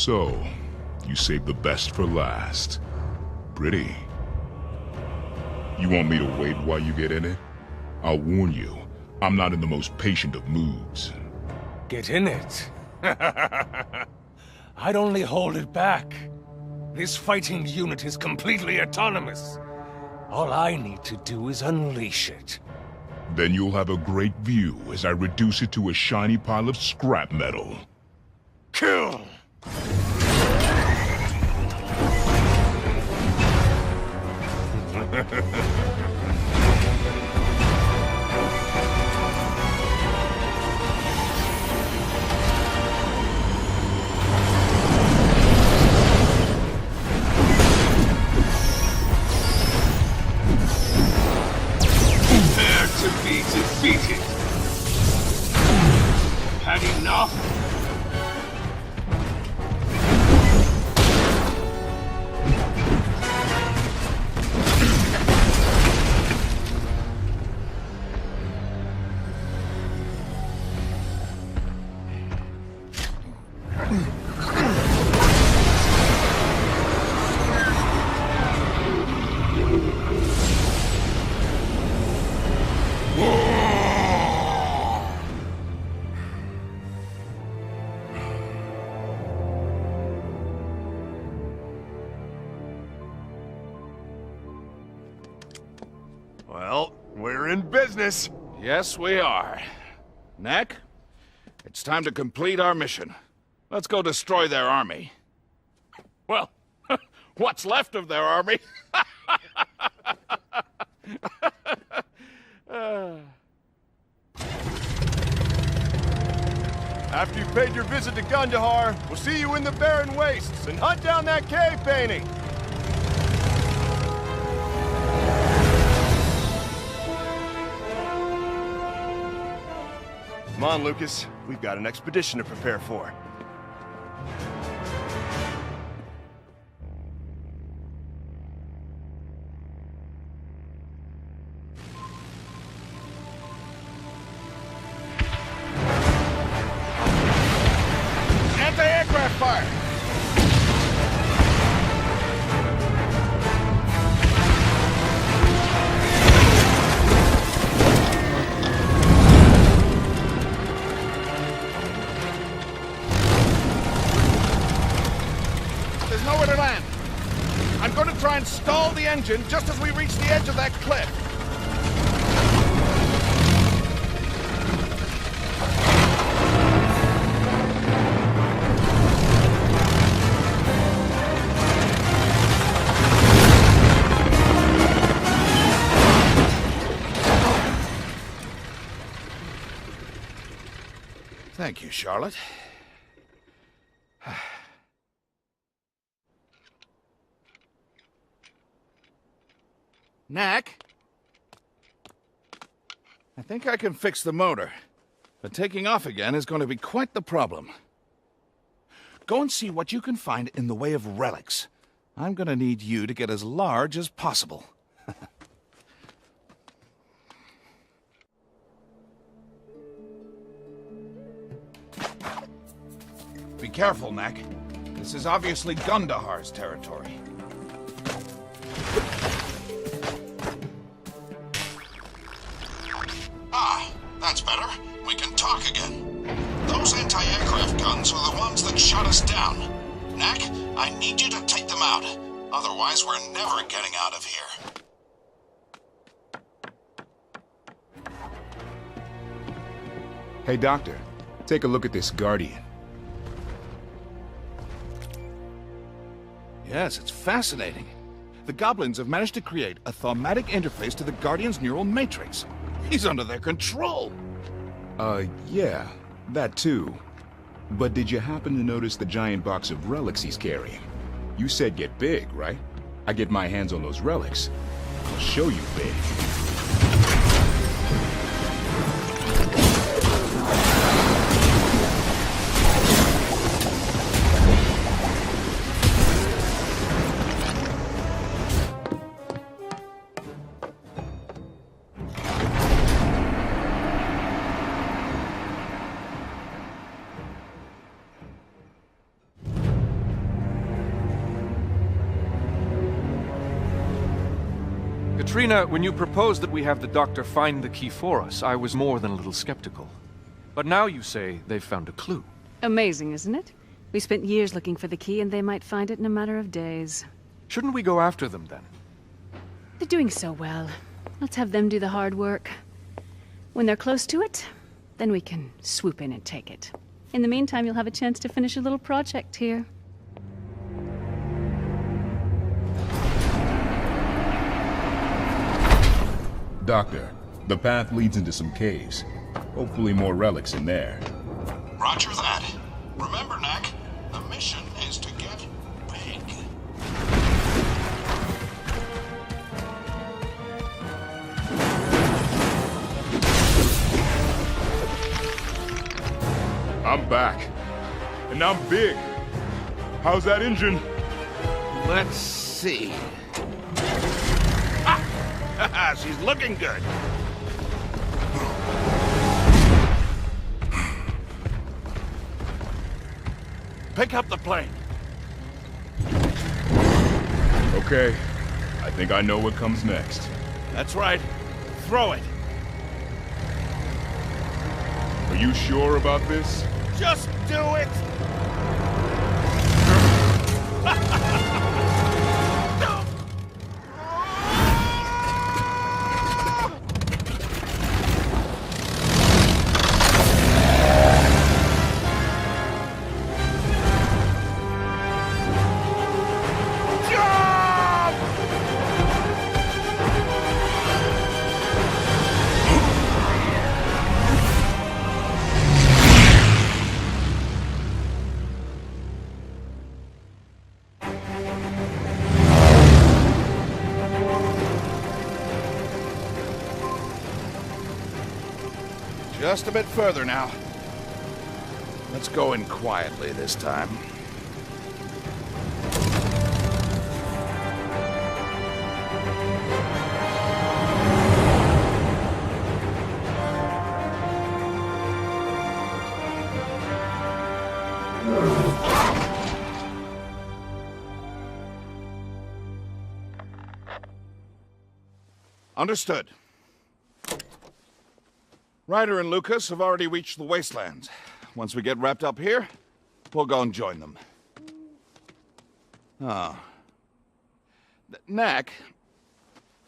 So, you saved the best for last. Pretty. You want me to wait while you get in it? I'll warn you, I'm not in the most patient of moods. Get in it. I'd only hold it back. This fighting unit is completely autonomous. All I need to do is unleash it. Then you'll have a great view as I reduce it to a shiny pile of scrap metal. Kill! Prepare to be defeated. Had enough? Well, we're in business. Yes, we are. Knack, it's time to complete our mission. Let's go destroy their army. Well, what's left of their army? After you've paid your visit to Gundahar, we'll see you in the barren wastes and hunt down that cave painting. Come on, Lucas. We've got an expedition to prepare for. Anti-aircraft fire! There's nowhere to land. I'm going to try and stall the engine just as we reach the edge of that cliff. Thank you, Charlotte. Knack? I think I can fix the motor, but taking off again is going to be quite the problem. Go and see what you can find in the way of relics. I'm going to need you to get as large as possible. Be careful, Knack. This is obviously Gundahar's territory. Ah, that's better. We can talk again. Those anti-aircraft guns were the ones that shot us down. Knack, I need you to take them out. Otherwise, we're never getting out of here. Hey, Doctor, take a look at this Guardian. Yes, it's fascinating. The Goblins have managed to create a thaumatic interface to the Guardian's neural matrix. He's under their control. Yeah, that too. But did you happen to notice the giant box of relics he's carrying? You said get big, right? I get my hands on those relics, I'll show you big. Katrina, when you proposed that we have the doctor find the key for us, I was more than a little skeptical. But now you say they've found a clue. Amazing, isn't it? We spent years looking for the key, and they might find it in a matter of days. Shouldn't we go after them, then? They're doing so well. Let's have them do the hard work. When they're close to it, then we can swoop in and take it. In the meantime, you'll have a chance to finish a little project here. Doctor, the path leads into some caves. Hopefully more relics in there. Roger that. Remember, Knack, the mission is to get big. I'm back. And I'm big. How's that engine? Let's see. Ah! She's looking good. Pick up the plane. Okay. I think I know what comes next. That's right. Throw it. Are you sure about this? Just do it! Just a bit further now. Let's go in quietly this time. Understood. Ryder and Lucas have already reached the wastelands. Once we get wrapped up here, we'll go and join them. Ah. Knack,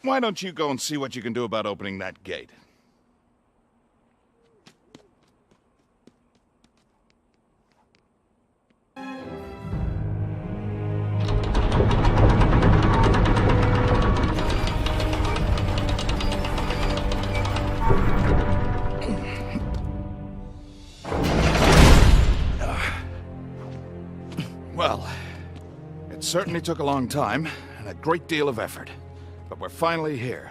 why don't you go and see what you can do about opening that gate? Well, it certainly took a long time and a great deal of effort, but we're finally here.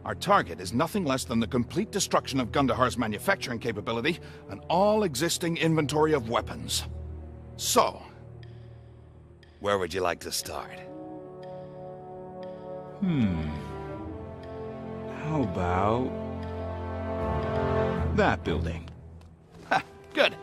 Our target is nothing less than the complete destruction of Gundahar's manufacturing capability and all existing inventory of weapons. So, where would you like to start? How about that building? Ha, good.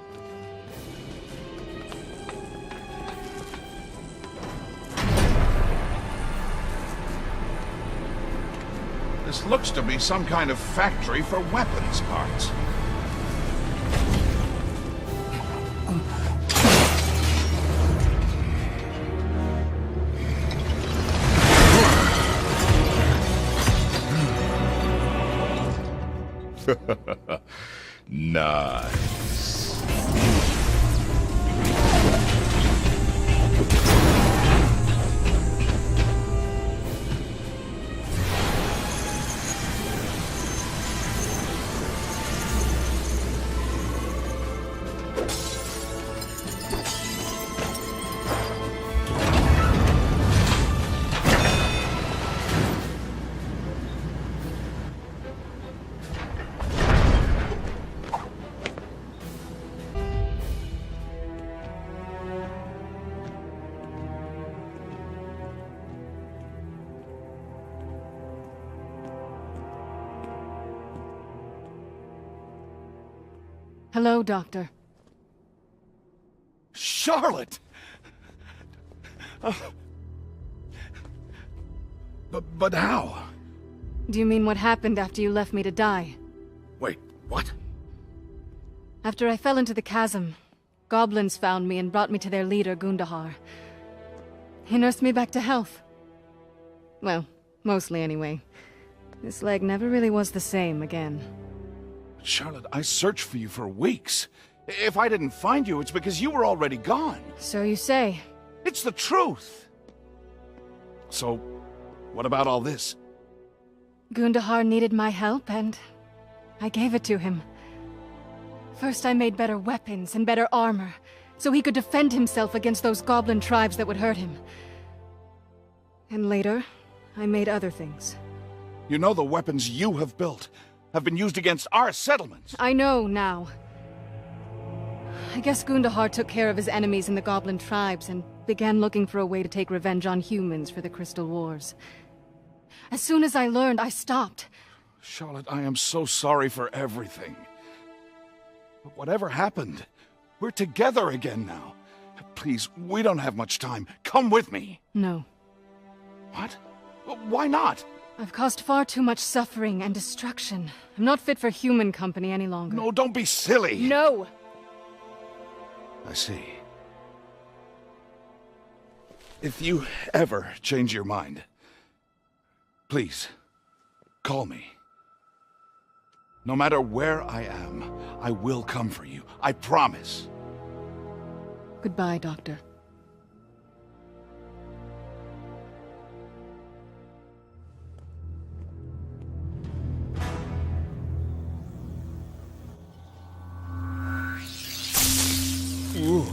This looks to be some kind of factory for weapons parts. Nice. Hello, Doctor. Charlotte! But how? Do you mean what happened after you left me to die? Wait, what? After I fell into the chasm, goblins found me and brought me to their leader, Gundahar. He nursed me back to health. Well, mostly anyway. This leg never really was the same again. Charlotte, I searched for you for weeks. If I didn't find you, it's because you were already gone. So you say. It's the truth. So, what about all this? Gundahar needed my help, and I gave it to him. First I made better weapons and better armor, so he could defend himself against those goblin tribes that would hurt him. And later, I made other things. You know the weapons you have built have been used against our settlements. I know now. I guess Gundahar took care of his enemies in the goblin tribes and began looking for a way to take revenge on humans for the Crystal Wars. As soon as I learned, I stopped. Charlotte, I am so sorry for everything. But whatever happened, we're together again now. Please, we don't have much time. Come with me. No. What? Why not? I've caused far too much suffering and destruction. I'm not fit for human company any longer. No, don't be silly. No! I see. If you ever change your mind, please, call me. No matter where I am, I will come for you. I promise. Goodbye, Doctor. Ooh.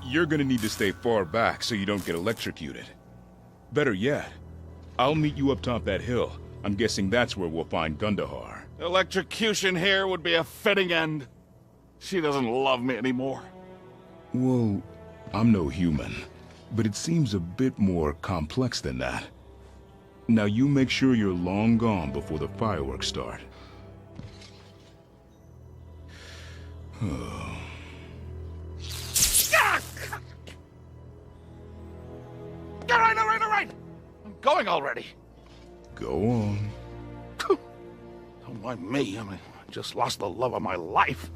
You're gonna need to stay far back so you don't get electrocuted. Better yet, I'll meet you up top that hill. I'm guessing that's where we'll find Gundahar. Electrocution here would be a fitting end. She doesn't love me anymore. Well, I'm no human, but it seems a bit more complex than that. Now you make sure you're long gone before the fireworks start. All right. I'm going already. Go on. Don't mind me. I just lost the love of my life.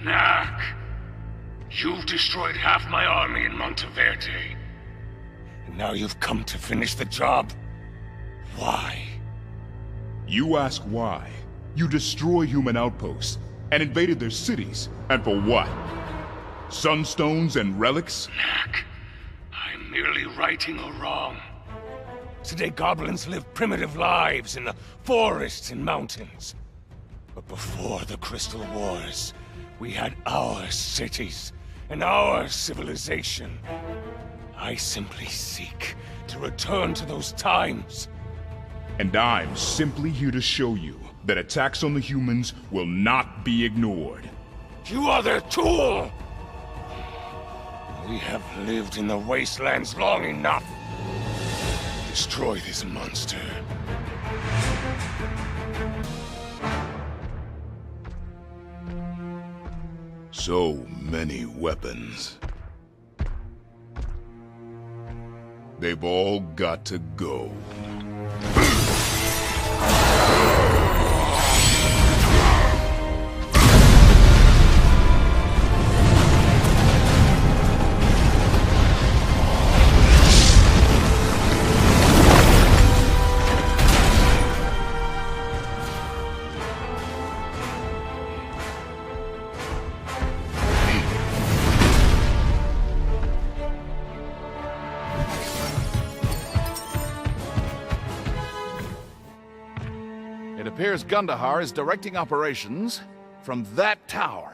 Knack, you've destroyed half my army in Monteverde. And now you've come to finish the job. Why? You ask why. You destroy human outposts and invaded their cities. And for what? Sunstones and relics? Knack, I'm merely righting a wrong. Today goblins live primitive lives in the forests and mountains. But before the Crystal Wars, we had our cities and our civilization. I simply seek to return to those times. And I'm simply here to show you that attacks on the humans will not be ignored. You are their tool! We have lived in the wastelands long enough. Destroy this monster. So many weapons. They've all got to go. It appears Gundahar is directing operations from that tower.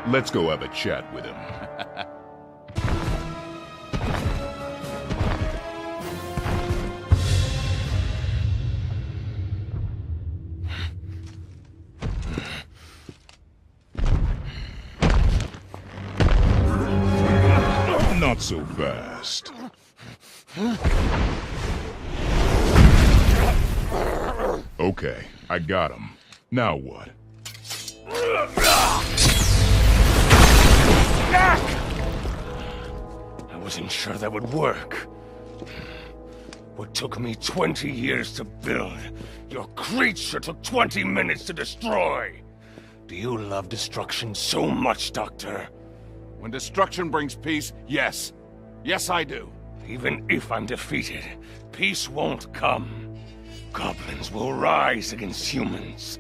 Let's go have a chat with him. Not so fast. Okay, I got him. Now what? Knack! I wasn't sure that would work. What took me 20 years to build, your creature took 20 minutes to destroy. Do you love destruction so much, Doctor? When destruction brings peace, yes. Yes, I do. Even if I'm defeated, peace won't come. Goblins will rise against humans.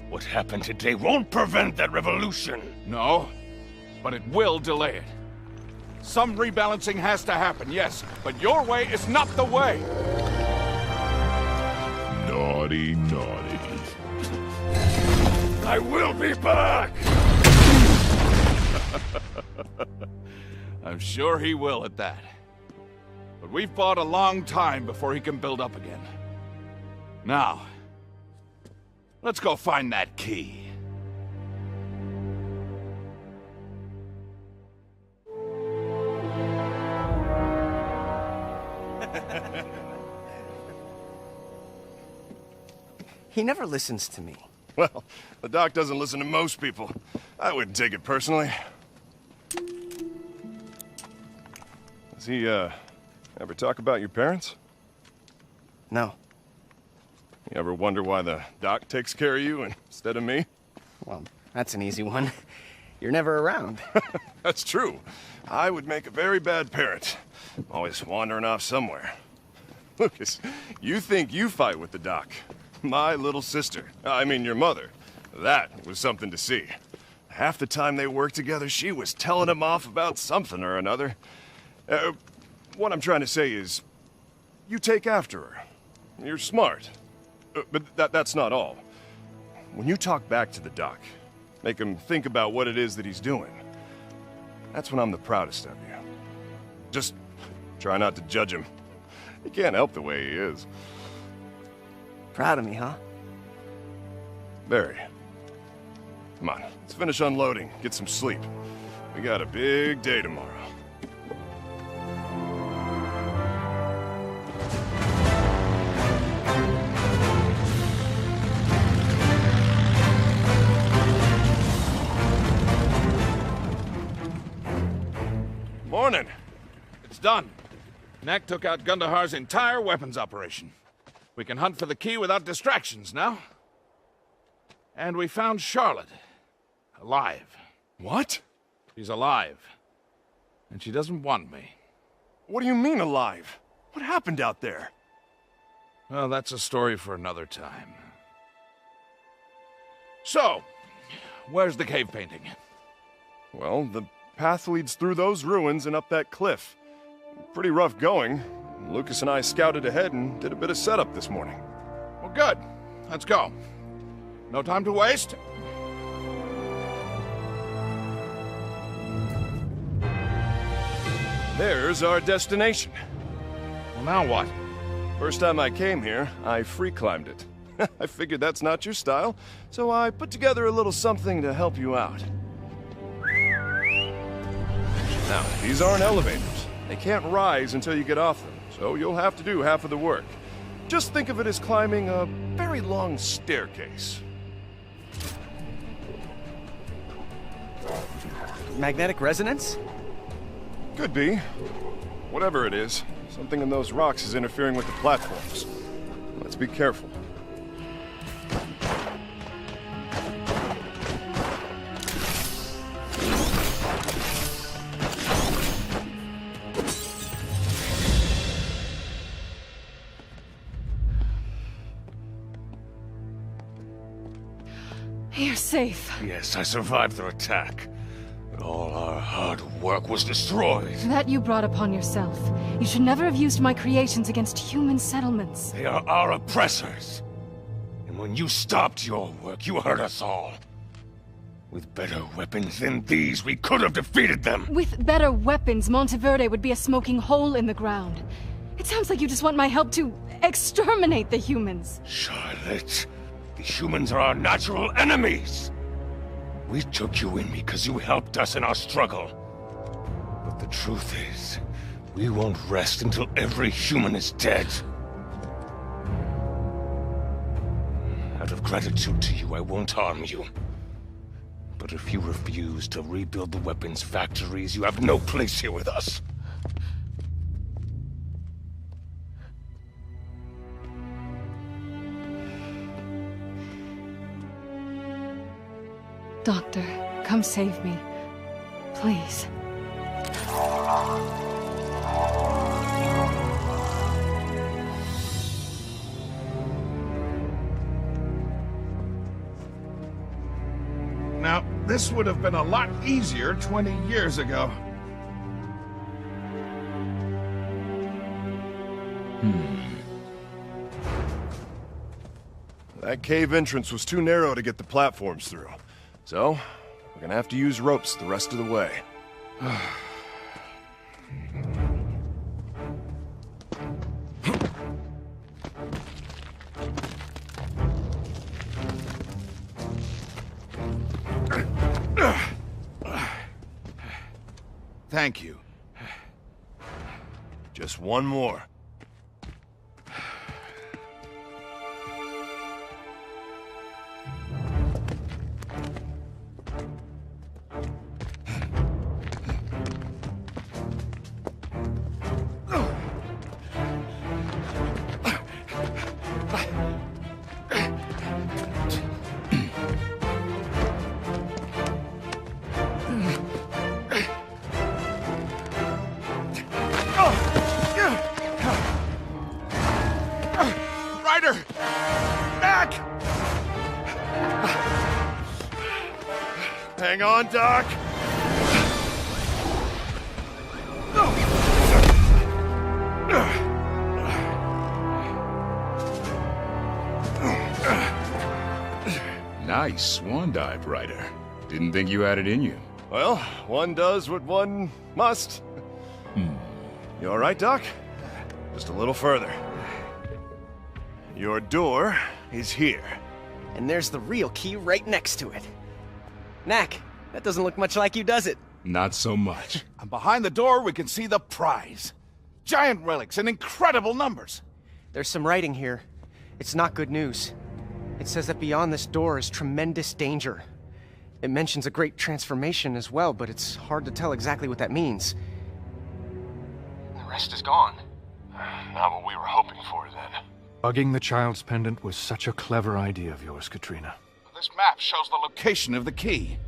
What happened today won't prevent that revolution. No, but it will delay it. Some rebalancing has to happen, yes, but your way is not the way. Naughty, naughty. I will be back! I'm sure he will at that. But we've fought a long time before he can build up again. Now, let's go find that key. He never listens to me. Well, the doc doesn't listen to most people. I wouldn't take it personally. Does he, ever talk about your parents? No. You ever wonder why the doc takes care of you instead of me? Well, that's an easy one. You're never around. That's true. I would make a very bad parent. Always wandering off somewhere. Lucas, you think you fight with the doc. My little sister. I mean, your mother. That was something to see. Half the time they worked together, she was telling him off about something or another. What I'm trying to say is, you take after her. You're smart. But that's not all. When you talk back to the doc, make him think about what it is that he's doing, that's when I'm the proudest of you. Just try not to judge him. You can't help the way he is. Proud of me, huh? Very. Come on, let's finish unloading, get some sleep. We got a big day tomorrow. Morning. It's done. Knack took out Gundahar's entire weapons operation. We can hunt for the key without distractions now. And we found Charlotte. Alive. What? She's alive. And she doesn't want me. What do you mean alive? What happened out there? Well, that's a story for another time. So, where's the cave painting? Well, the path leads through those ruins and up that cliff. Pretty rough going. Lucas and I scouted ahead and did a bit of setup this morning. Well, good. Let's go. No time to waste. There's our destination. Well, now what? First time I came here, I free climbed it. I figured that's not your style, so I put together a little something to help you out. Now, these aren't elevators. They can't rise until you get off them, so you'll have to do half of the work. Just think of it as climbing a very long staircase. Magnetic resonance? Could be. Whatever it is, something in those rocks is interfering with the platforms. Let's be careful. You're safe. Yes, I survived their attack. But all our hard work was destroyed. That you brought upon yourself. You should never have used my creations against human settlements. They are our oppressors. And when you stopped your work, you hurt us all. With better weapons than these, we could have defeated them. With better weapons, Monteverde would be a smoking hole in the ground. It sounds like you just want my help to exterminate the humans. Charlotte, the humans are our natural enemies. We took you in because you helped us in our struggle. But the truth is, We won't rest until every human is dead. Out of gratitude to you, I won't harm you. But if you refuse to rebuild the weapons factories, you have no place here with us. Doctor, come save me. Please. Now, this would have been a lot easier 20 years ago. That cave entrance was too narrow to get the platforms through. So, we're gonna have to use ropes the rest of the way. Thank you. Just one more. Ryder! Knack! Hang on, Doc! Nice swan dive, Ryder. Didn't think you had it in you. Well, one does what one must. You all right, Doc? Just a little further. Your door is here. And there's the real key right next to it. Knack, that doesn't look much like you, does it? Not so much. And behind the door, we can see the prize. Giant relics in incredible numbers. There's some writing here. It's not good news. It says that beyond this door is tremendous danger. It mentions a great transformation as well, but it's hard to tell exactly what that means. The rest is gone. Not what we were hoping for, then. Bugging the child's pendant was such a clever idea of yours, Katrina. This map shows the location of the key.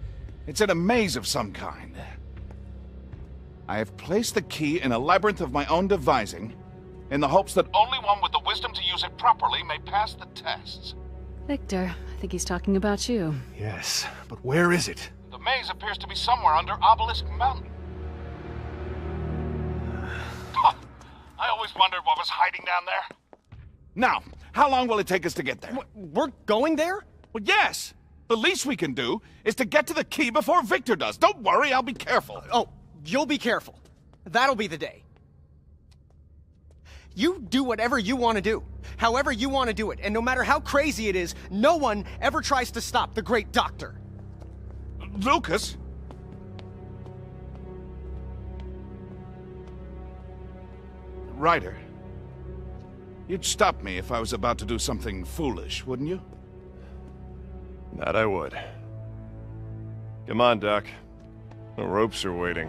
It's in a maze of some kind. I have placed the key in a labyrinth of my own devising, in the hopes that only one with the wisdom to use it properly may pass the tests. Victor, I think he's talking about you. Yes, but where is it? The maze appears to be somewhere under Obelisk Mountain. I always wondered what was hiding down there. Now, how long will it take us to get there? We're going there? Well, yes. The least we can do is to get to the key before Victor does. Don't worry, I'll be careful. Oh, you'll be careful. That'll be the day. You do whatever you want to do, however you want to do it, and no matter how crazy it is, no one ever tries to stop the great doctor. Lucas? Ryder, you'd stop me if I was about to do something foolish, wouldn't you? That I would. Come on, Doc. The ropes are waiting.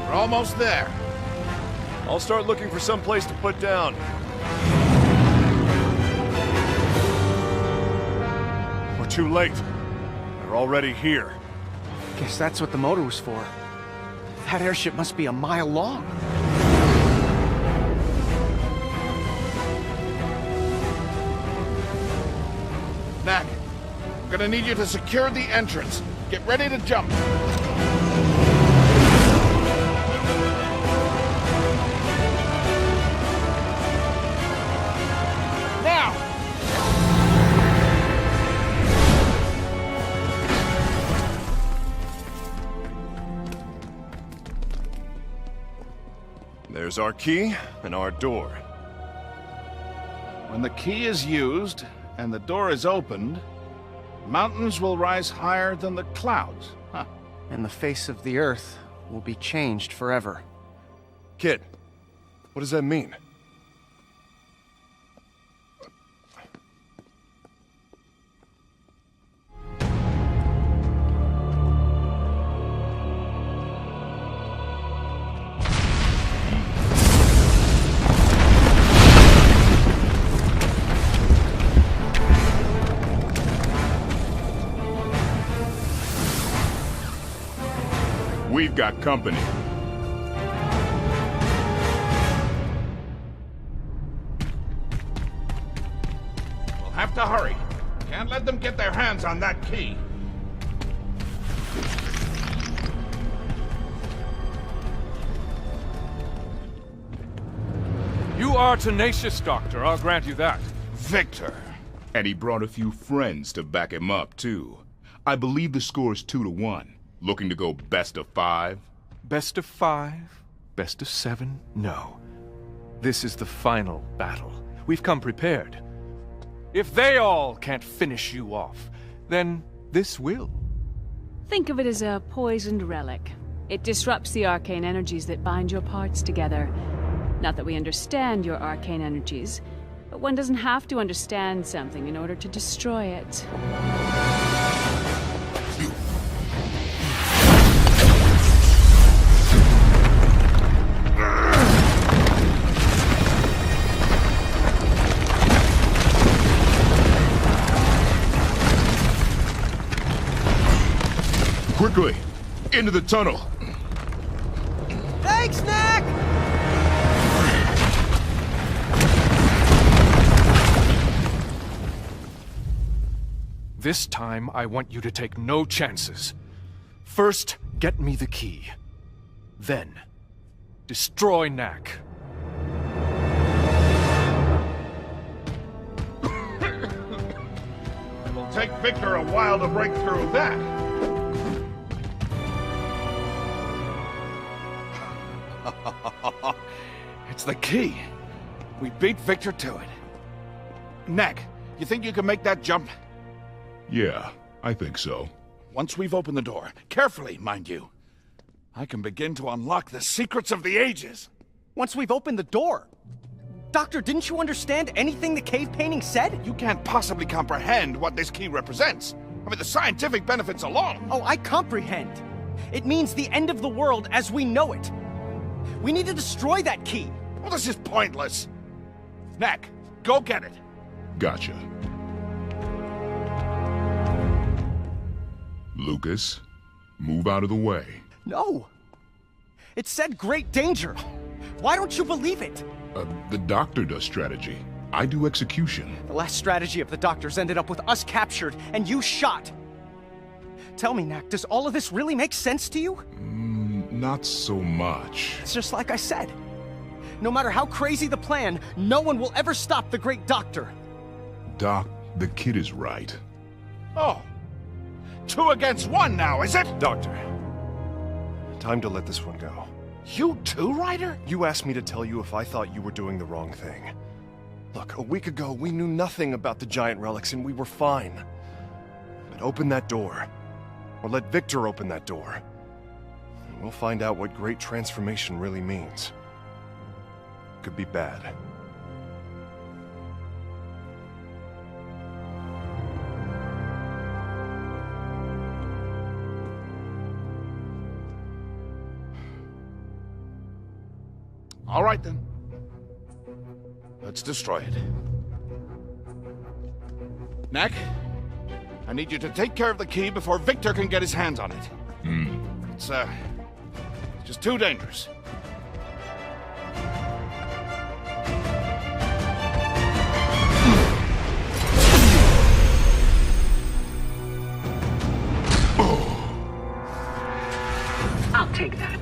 We're almost there. I'll start looking for some place to put down. We're too late. They're already here. Guess that's what the motor was for. That airship must be a mile long. Knack, I'm gonna need you to secure the entrance. Get ready to jump. Now! There's our key and our door. When the key is used and the door is opened, mountains will rise higher than the clouds. Huh. And the face of the Earth will be changed forever. Kid, what does that mean? We've got company. We'll have to hurry. Can't let them get their hands on that key. You are tenacious, Doctor. I'll grant you that. Victor. And he brought a few friends to back him up, too. I believe the score's 2-1. Looking to go best of 5? Best of 5? Best of 7? No. This is the final battle. We've come prepared. If they all can't finish you off, then this will. Think of it as a poisoned relic. It disrupts the arcane energies that bind your parts together. Not that we understand your arcane energies, but one doesn't have to understand something in order to destroy it. Quickly! Into the tunnel! Thanks, Knack! This time, I want you to take no chances. First, get me the key. Then, destroy Knack. It'll take Victor a while to break through that. It's the key. We beat Victor to it. Knack, you think you can make that jump? Yeah, I think so. Once we've opened the door, carefully, mind you, I can begin to unlock the secrets of the ages. Once we've opened the door. Doctor, didn't you understand anything the cave painting said? You can't possibly comprehend what this key represents. I mean, the scientific benefits alone. Oh, I comprehend. It means the end of the world as we know it. We need to destroy that key. Well, this is pointless. Knack, go get it. Gotcha. Lucas, move out of the way. No. It said great danger. Why don't you believe it? The doctor does strategy. I do execution. The last strategy of the doctors ended up with us captured and you shot. Tell me, Knack, does all of this really make sense to you? Not so much. It's just like I said. No matter how crazy the plan, no one will ever stop the great doctor. Doc, the kid is right. Oh. 2 against 1 now, is it? Doctor, time to let this one go. You too, Ryder? You asked me to tell you if I thought you were doing the wrong thing. Look, a week ago, we knew nothing about the giant relics and we were fine. But open that door. Or let Victor open that door. And we'll find out what great transformation really means. Could be bad. All right, then. Let's destroy it. Knack, I need you to take care of the key before Victor can get his hands on it. It's just too dangerous. I'll take that.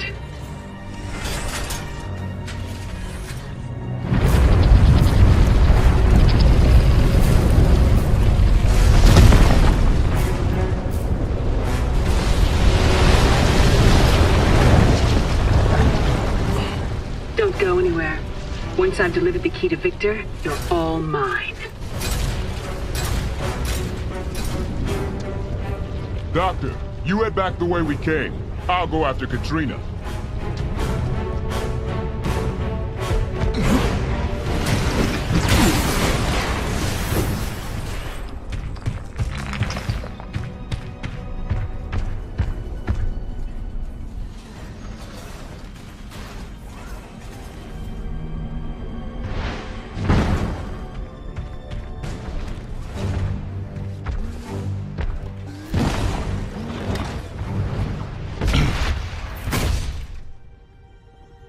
Once I've delivered the key to Victor, you're all mine. Doctor, you head back the way we came. I'll go after Katrina.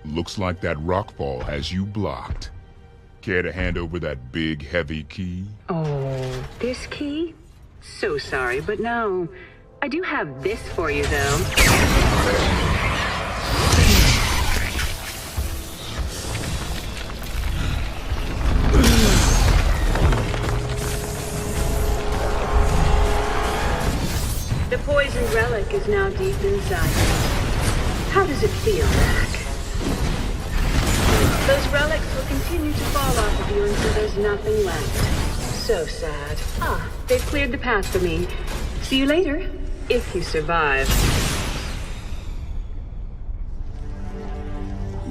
Looks like that rockfall has you blocked. Care to hand over that big, heavy key? Oh, this key? So sorry, but no. I do have this for you, though. The poison relic is now deep inside you. How does it feel, Knack? Those relics will continue to fall off of you until there's nothing left. So sad. Ah, they've cleared the path for me. See you later, if you survive.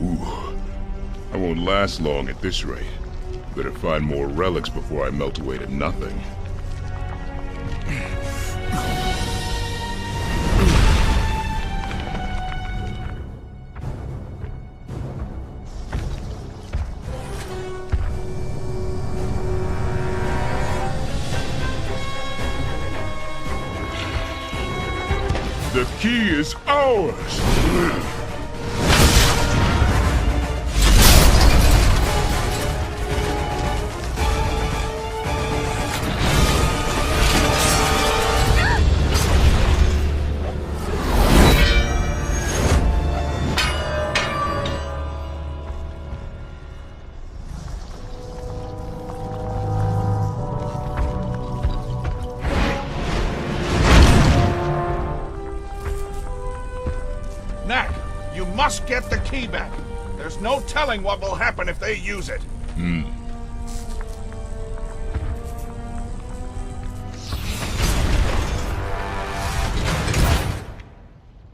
Ooh. I won't last long at this rate. Better find more relics before I melt away to nothing. The key is ours! Knack, you must get the key back. There's no telling what will happen if they use it.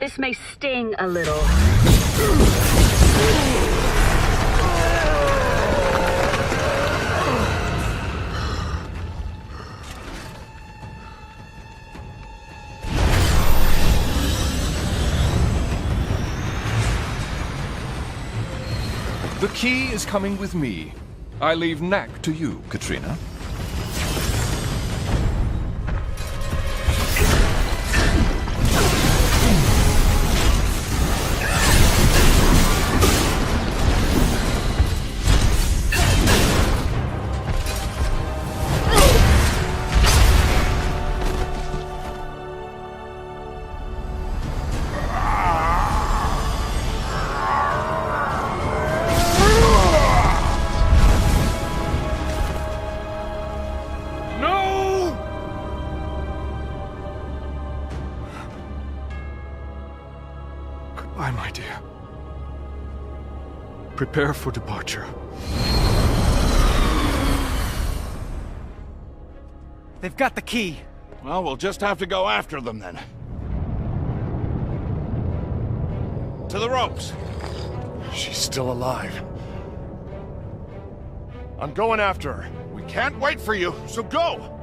This may sting a little. The key is coming with me. I leave Knack to you, Katrina. Goodbye, my dear. Prepare for departure. They've got the key. Well, we'll just have to go after them then. To the ropes. She's still alive. I'm going after her. We can't wait for you, so go!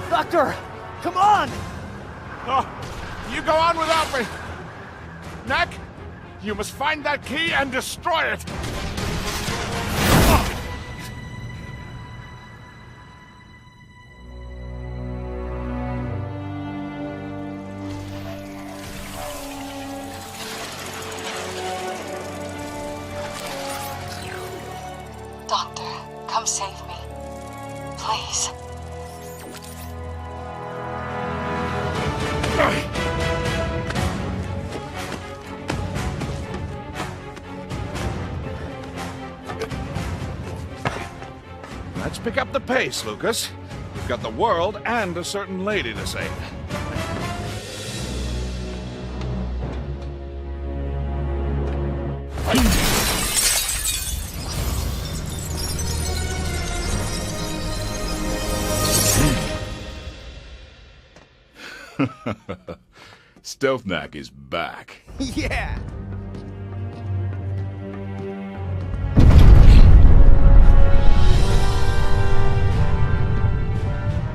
Doctor! Come on! Oh, you go on without me! Knack, you must find that key and destroy it! Doctor, come save me. Please. Let's pick up the pace, Lucas. We've got the world and a certain lady to save. Stealth Knack is back. Yeah!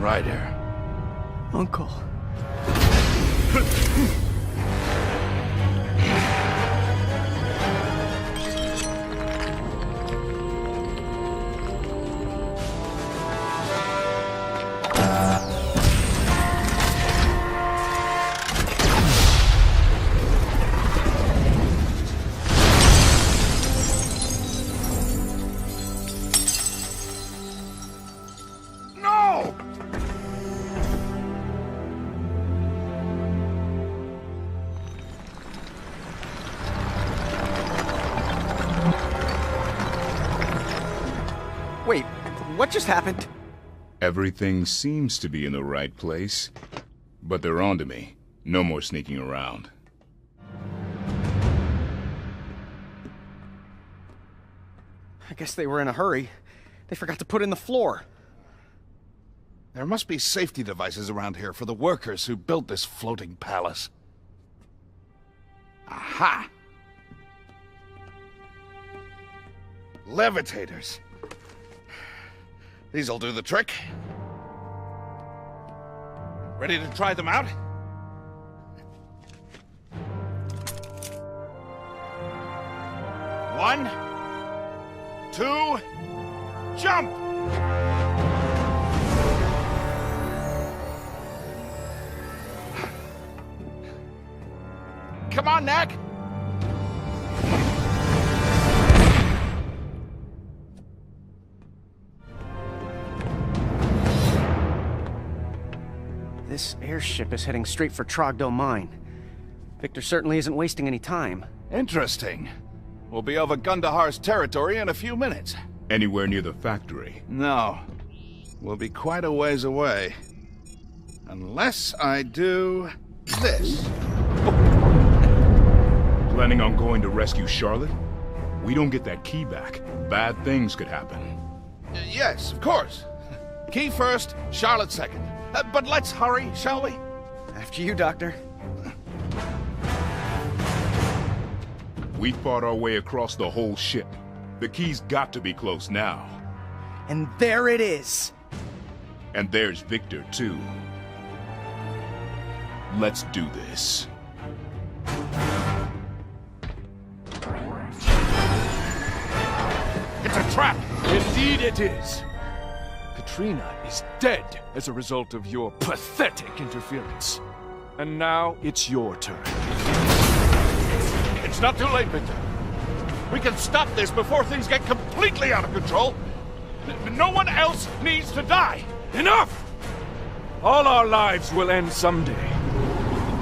Ryder. Uncle. No! Wait, what just happened? Everything seems to be in the right place, but they're onto me. No more sneaking around. I guess they were in a hurry. They forgot to put in the floor. There must be safety devices around here for the workers who built this floating palace. Aha! Levitators. These'll do the trick. Ready to try them out? One, two, jump! Come on, Knack! This airship is heading straight for Trogdor Mine. Victor certainly isn't wasting any time. Interesting. We'll be over Gundahar's territory in a few minutes. Anywhere near the factory? No. We'll be quite a ways away. Unless I do this. Planning on going to rescue Charlotte? We don't get that key back. Bad things could happen. Yes, of course. Key first, Charlotte second. But let's hurry, shall we? After you, Doctor. We fought our way across the whole ship. The key's got to be close now. And there it is! And there's Victor, too. Let's do this. It's a trap! Indeed it is! Katrina is dead as a result of your pathetic interference. And now it's your turn. It's not too late, Victor. We can stop this before things get completely out of control. No one else needs to die. Enough! All our lives will end someday.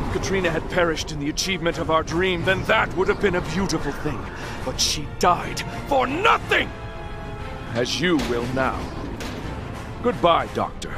If Katrina had perished in the achievement of our dream, then that would have been a beautiful thing. But she died for nothing! As you will now. Goodbye, Doctor.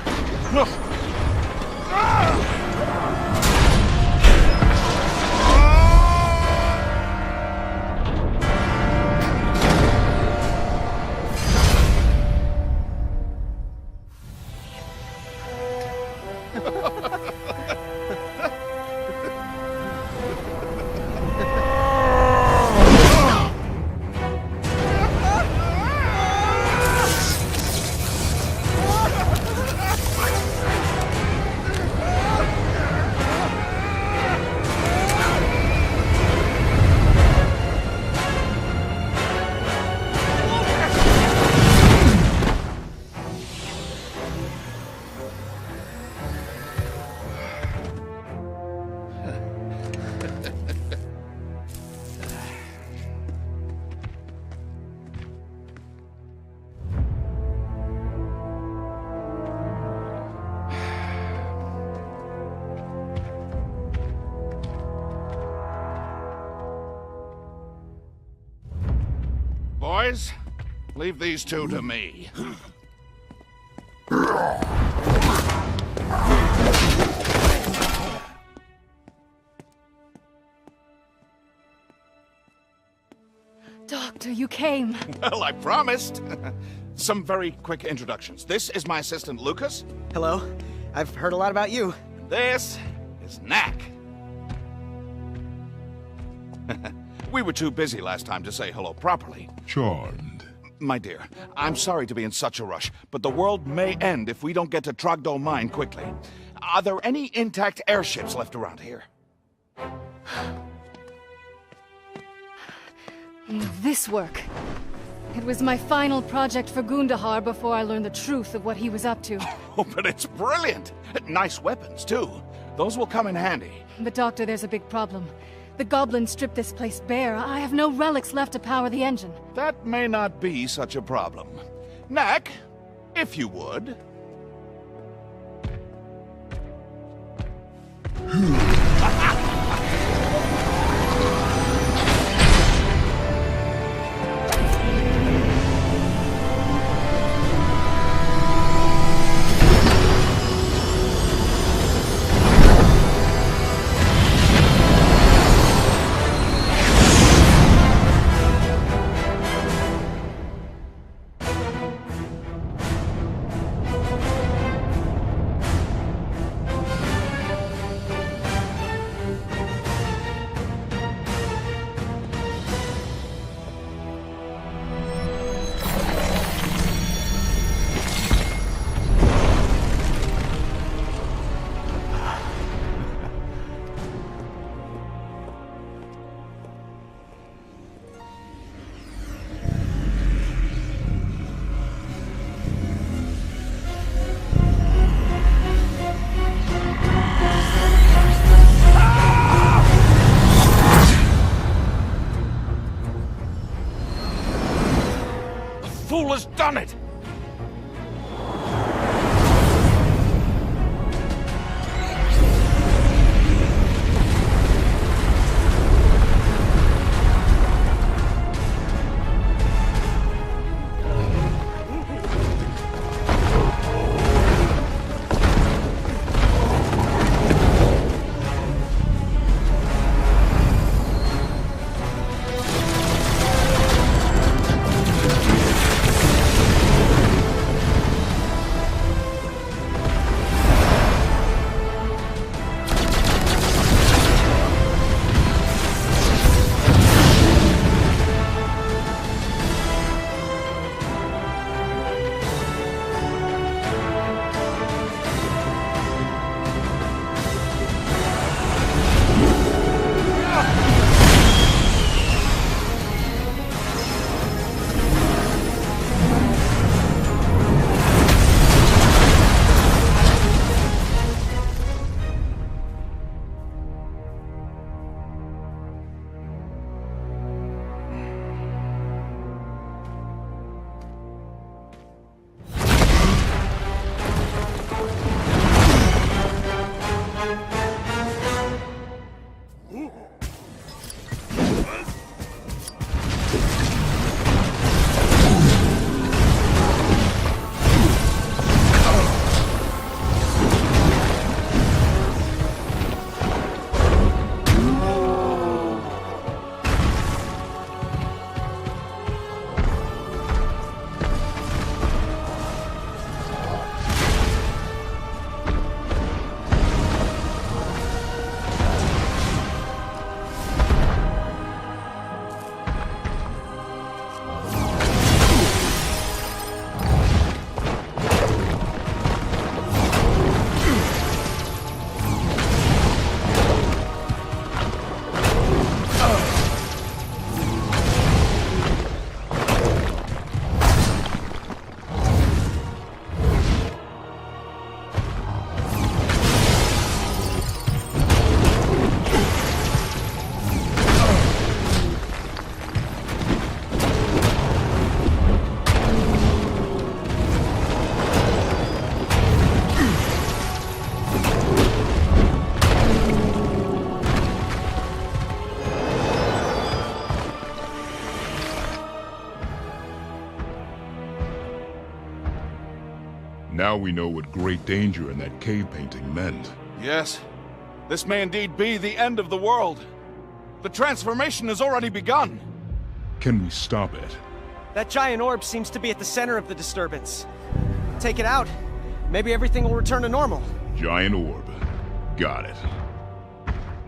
Boys, leave these two to me. Doctor, you came. Well, I promised. Some very quick introductions. This is my assistant, Lucas. Hello. I've heard a lot about you. This is Knack. We were too busy last time to say hello properly. Charmed. My dear, I'm sorry to be in such a rush, but the world may end if we don't get to Trogdor Mine quickly. Are there any intact airships left around here? This work. It was my final project for Gundahar before I learned the truth of what he was up to. Oh, but it's brilliant! Nice weapons, too. Those will come in handy. But Doctor, there's a big problem. The goblins stripped this place bare. I have no relics left to power the engine. That may not be such a problem. Knack, if you would. Fool has done it! Now we know what great danger in that cave painting meant. Yes, this may indeed be the end of the world. The transformation has already begun. Can we stop it? That giant orb seems to be at the center of the disturbance. Take it out. Maybe everything will return to normal. Giant orb. Got it.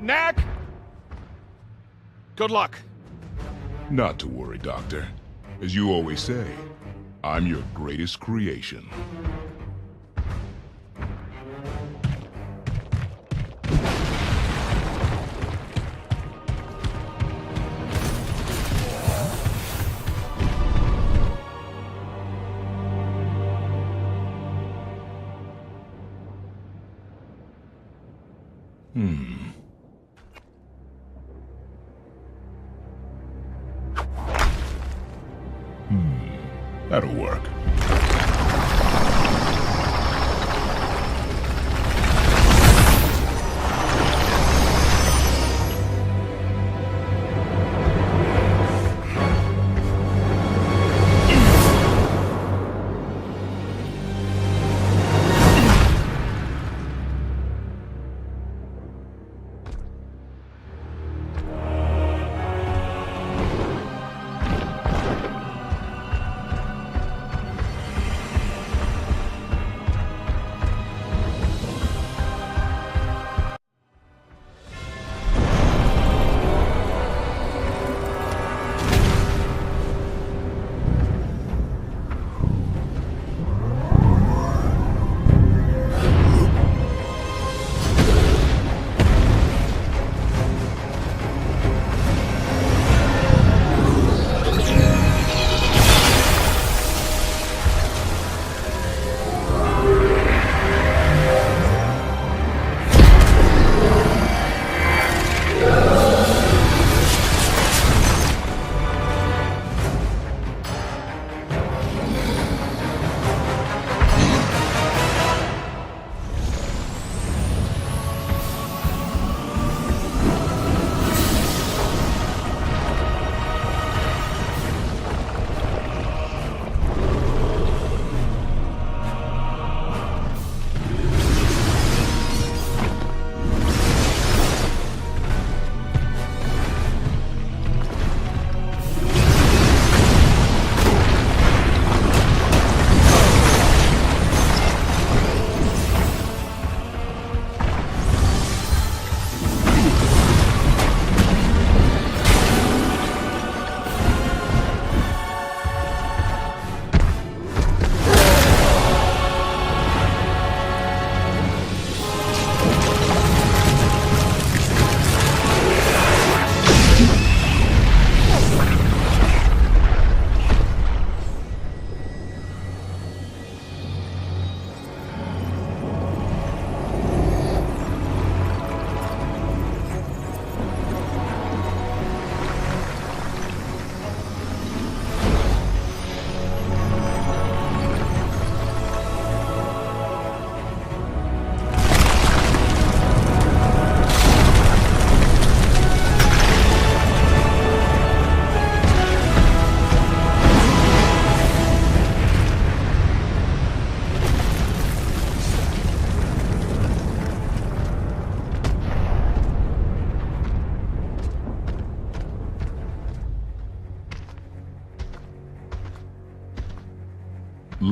Knack! Good luck. Not to worry, Doctor. As you always say, I'm your greatest creation. That'll work.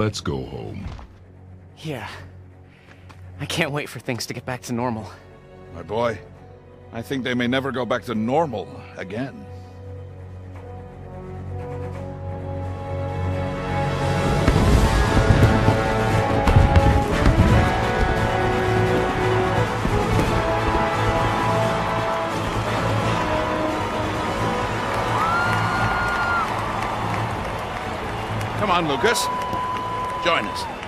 Let's go home. Yeah. I can't wait for things to get back to normal. My boy, I think they may never go back to normal again. Come on, Lucas. Join us.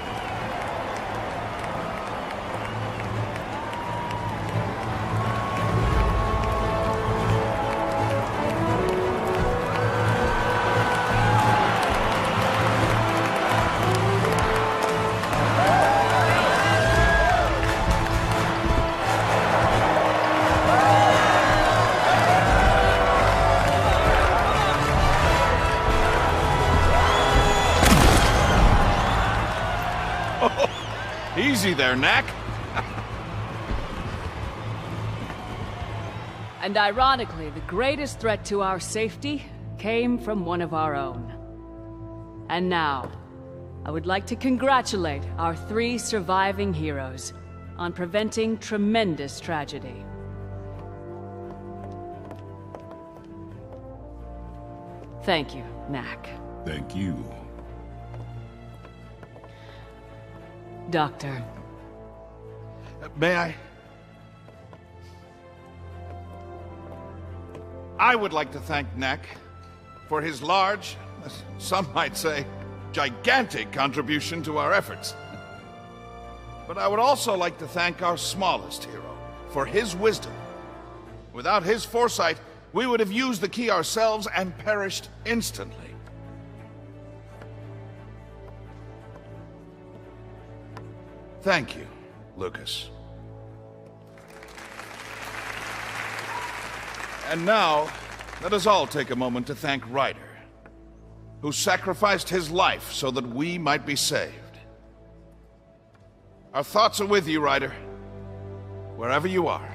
Easy there, Knack. And ironically, the greatest threat to our safety came from one of our own. And now, I would like to congratulate our 3 surviving heroes on preventing tremendous tragedy. Thank you, Knack. Thank you. Doctor. May I? I would like to thank Knack for his large, some might say, gigantic contribution to our efforts. But I would also like to thank our smallest hero for his wisdom. Without his foresight, we would have used the key ourselves and perished instantly. Thank you, Lucas. And now, let us all take a moment to thank Ryder, who sacrificed his life so that we might be saved. Our thoughts are with you, Ryder, wherever you are.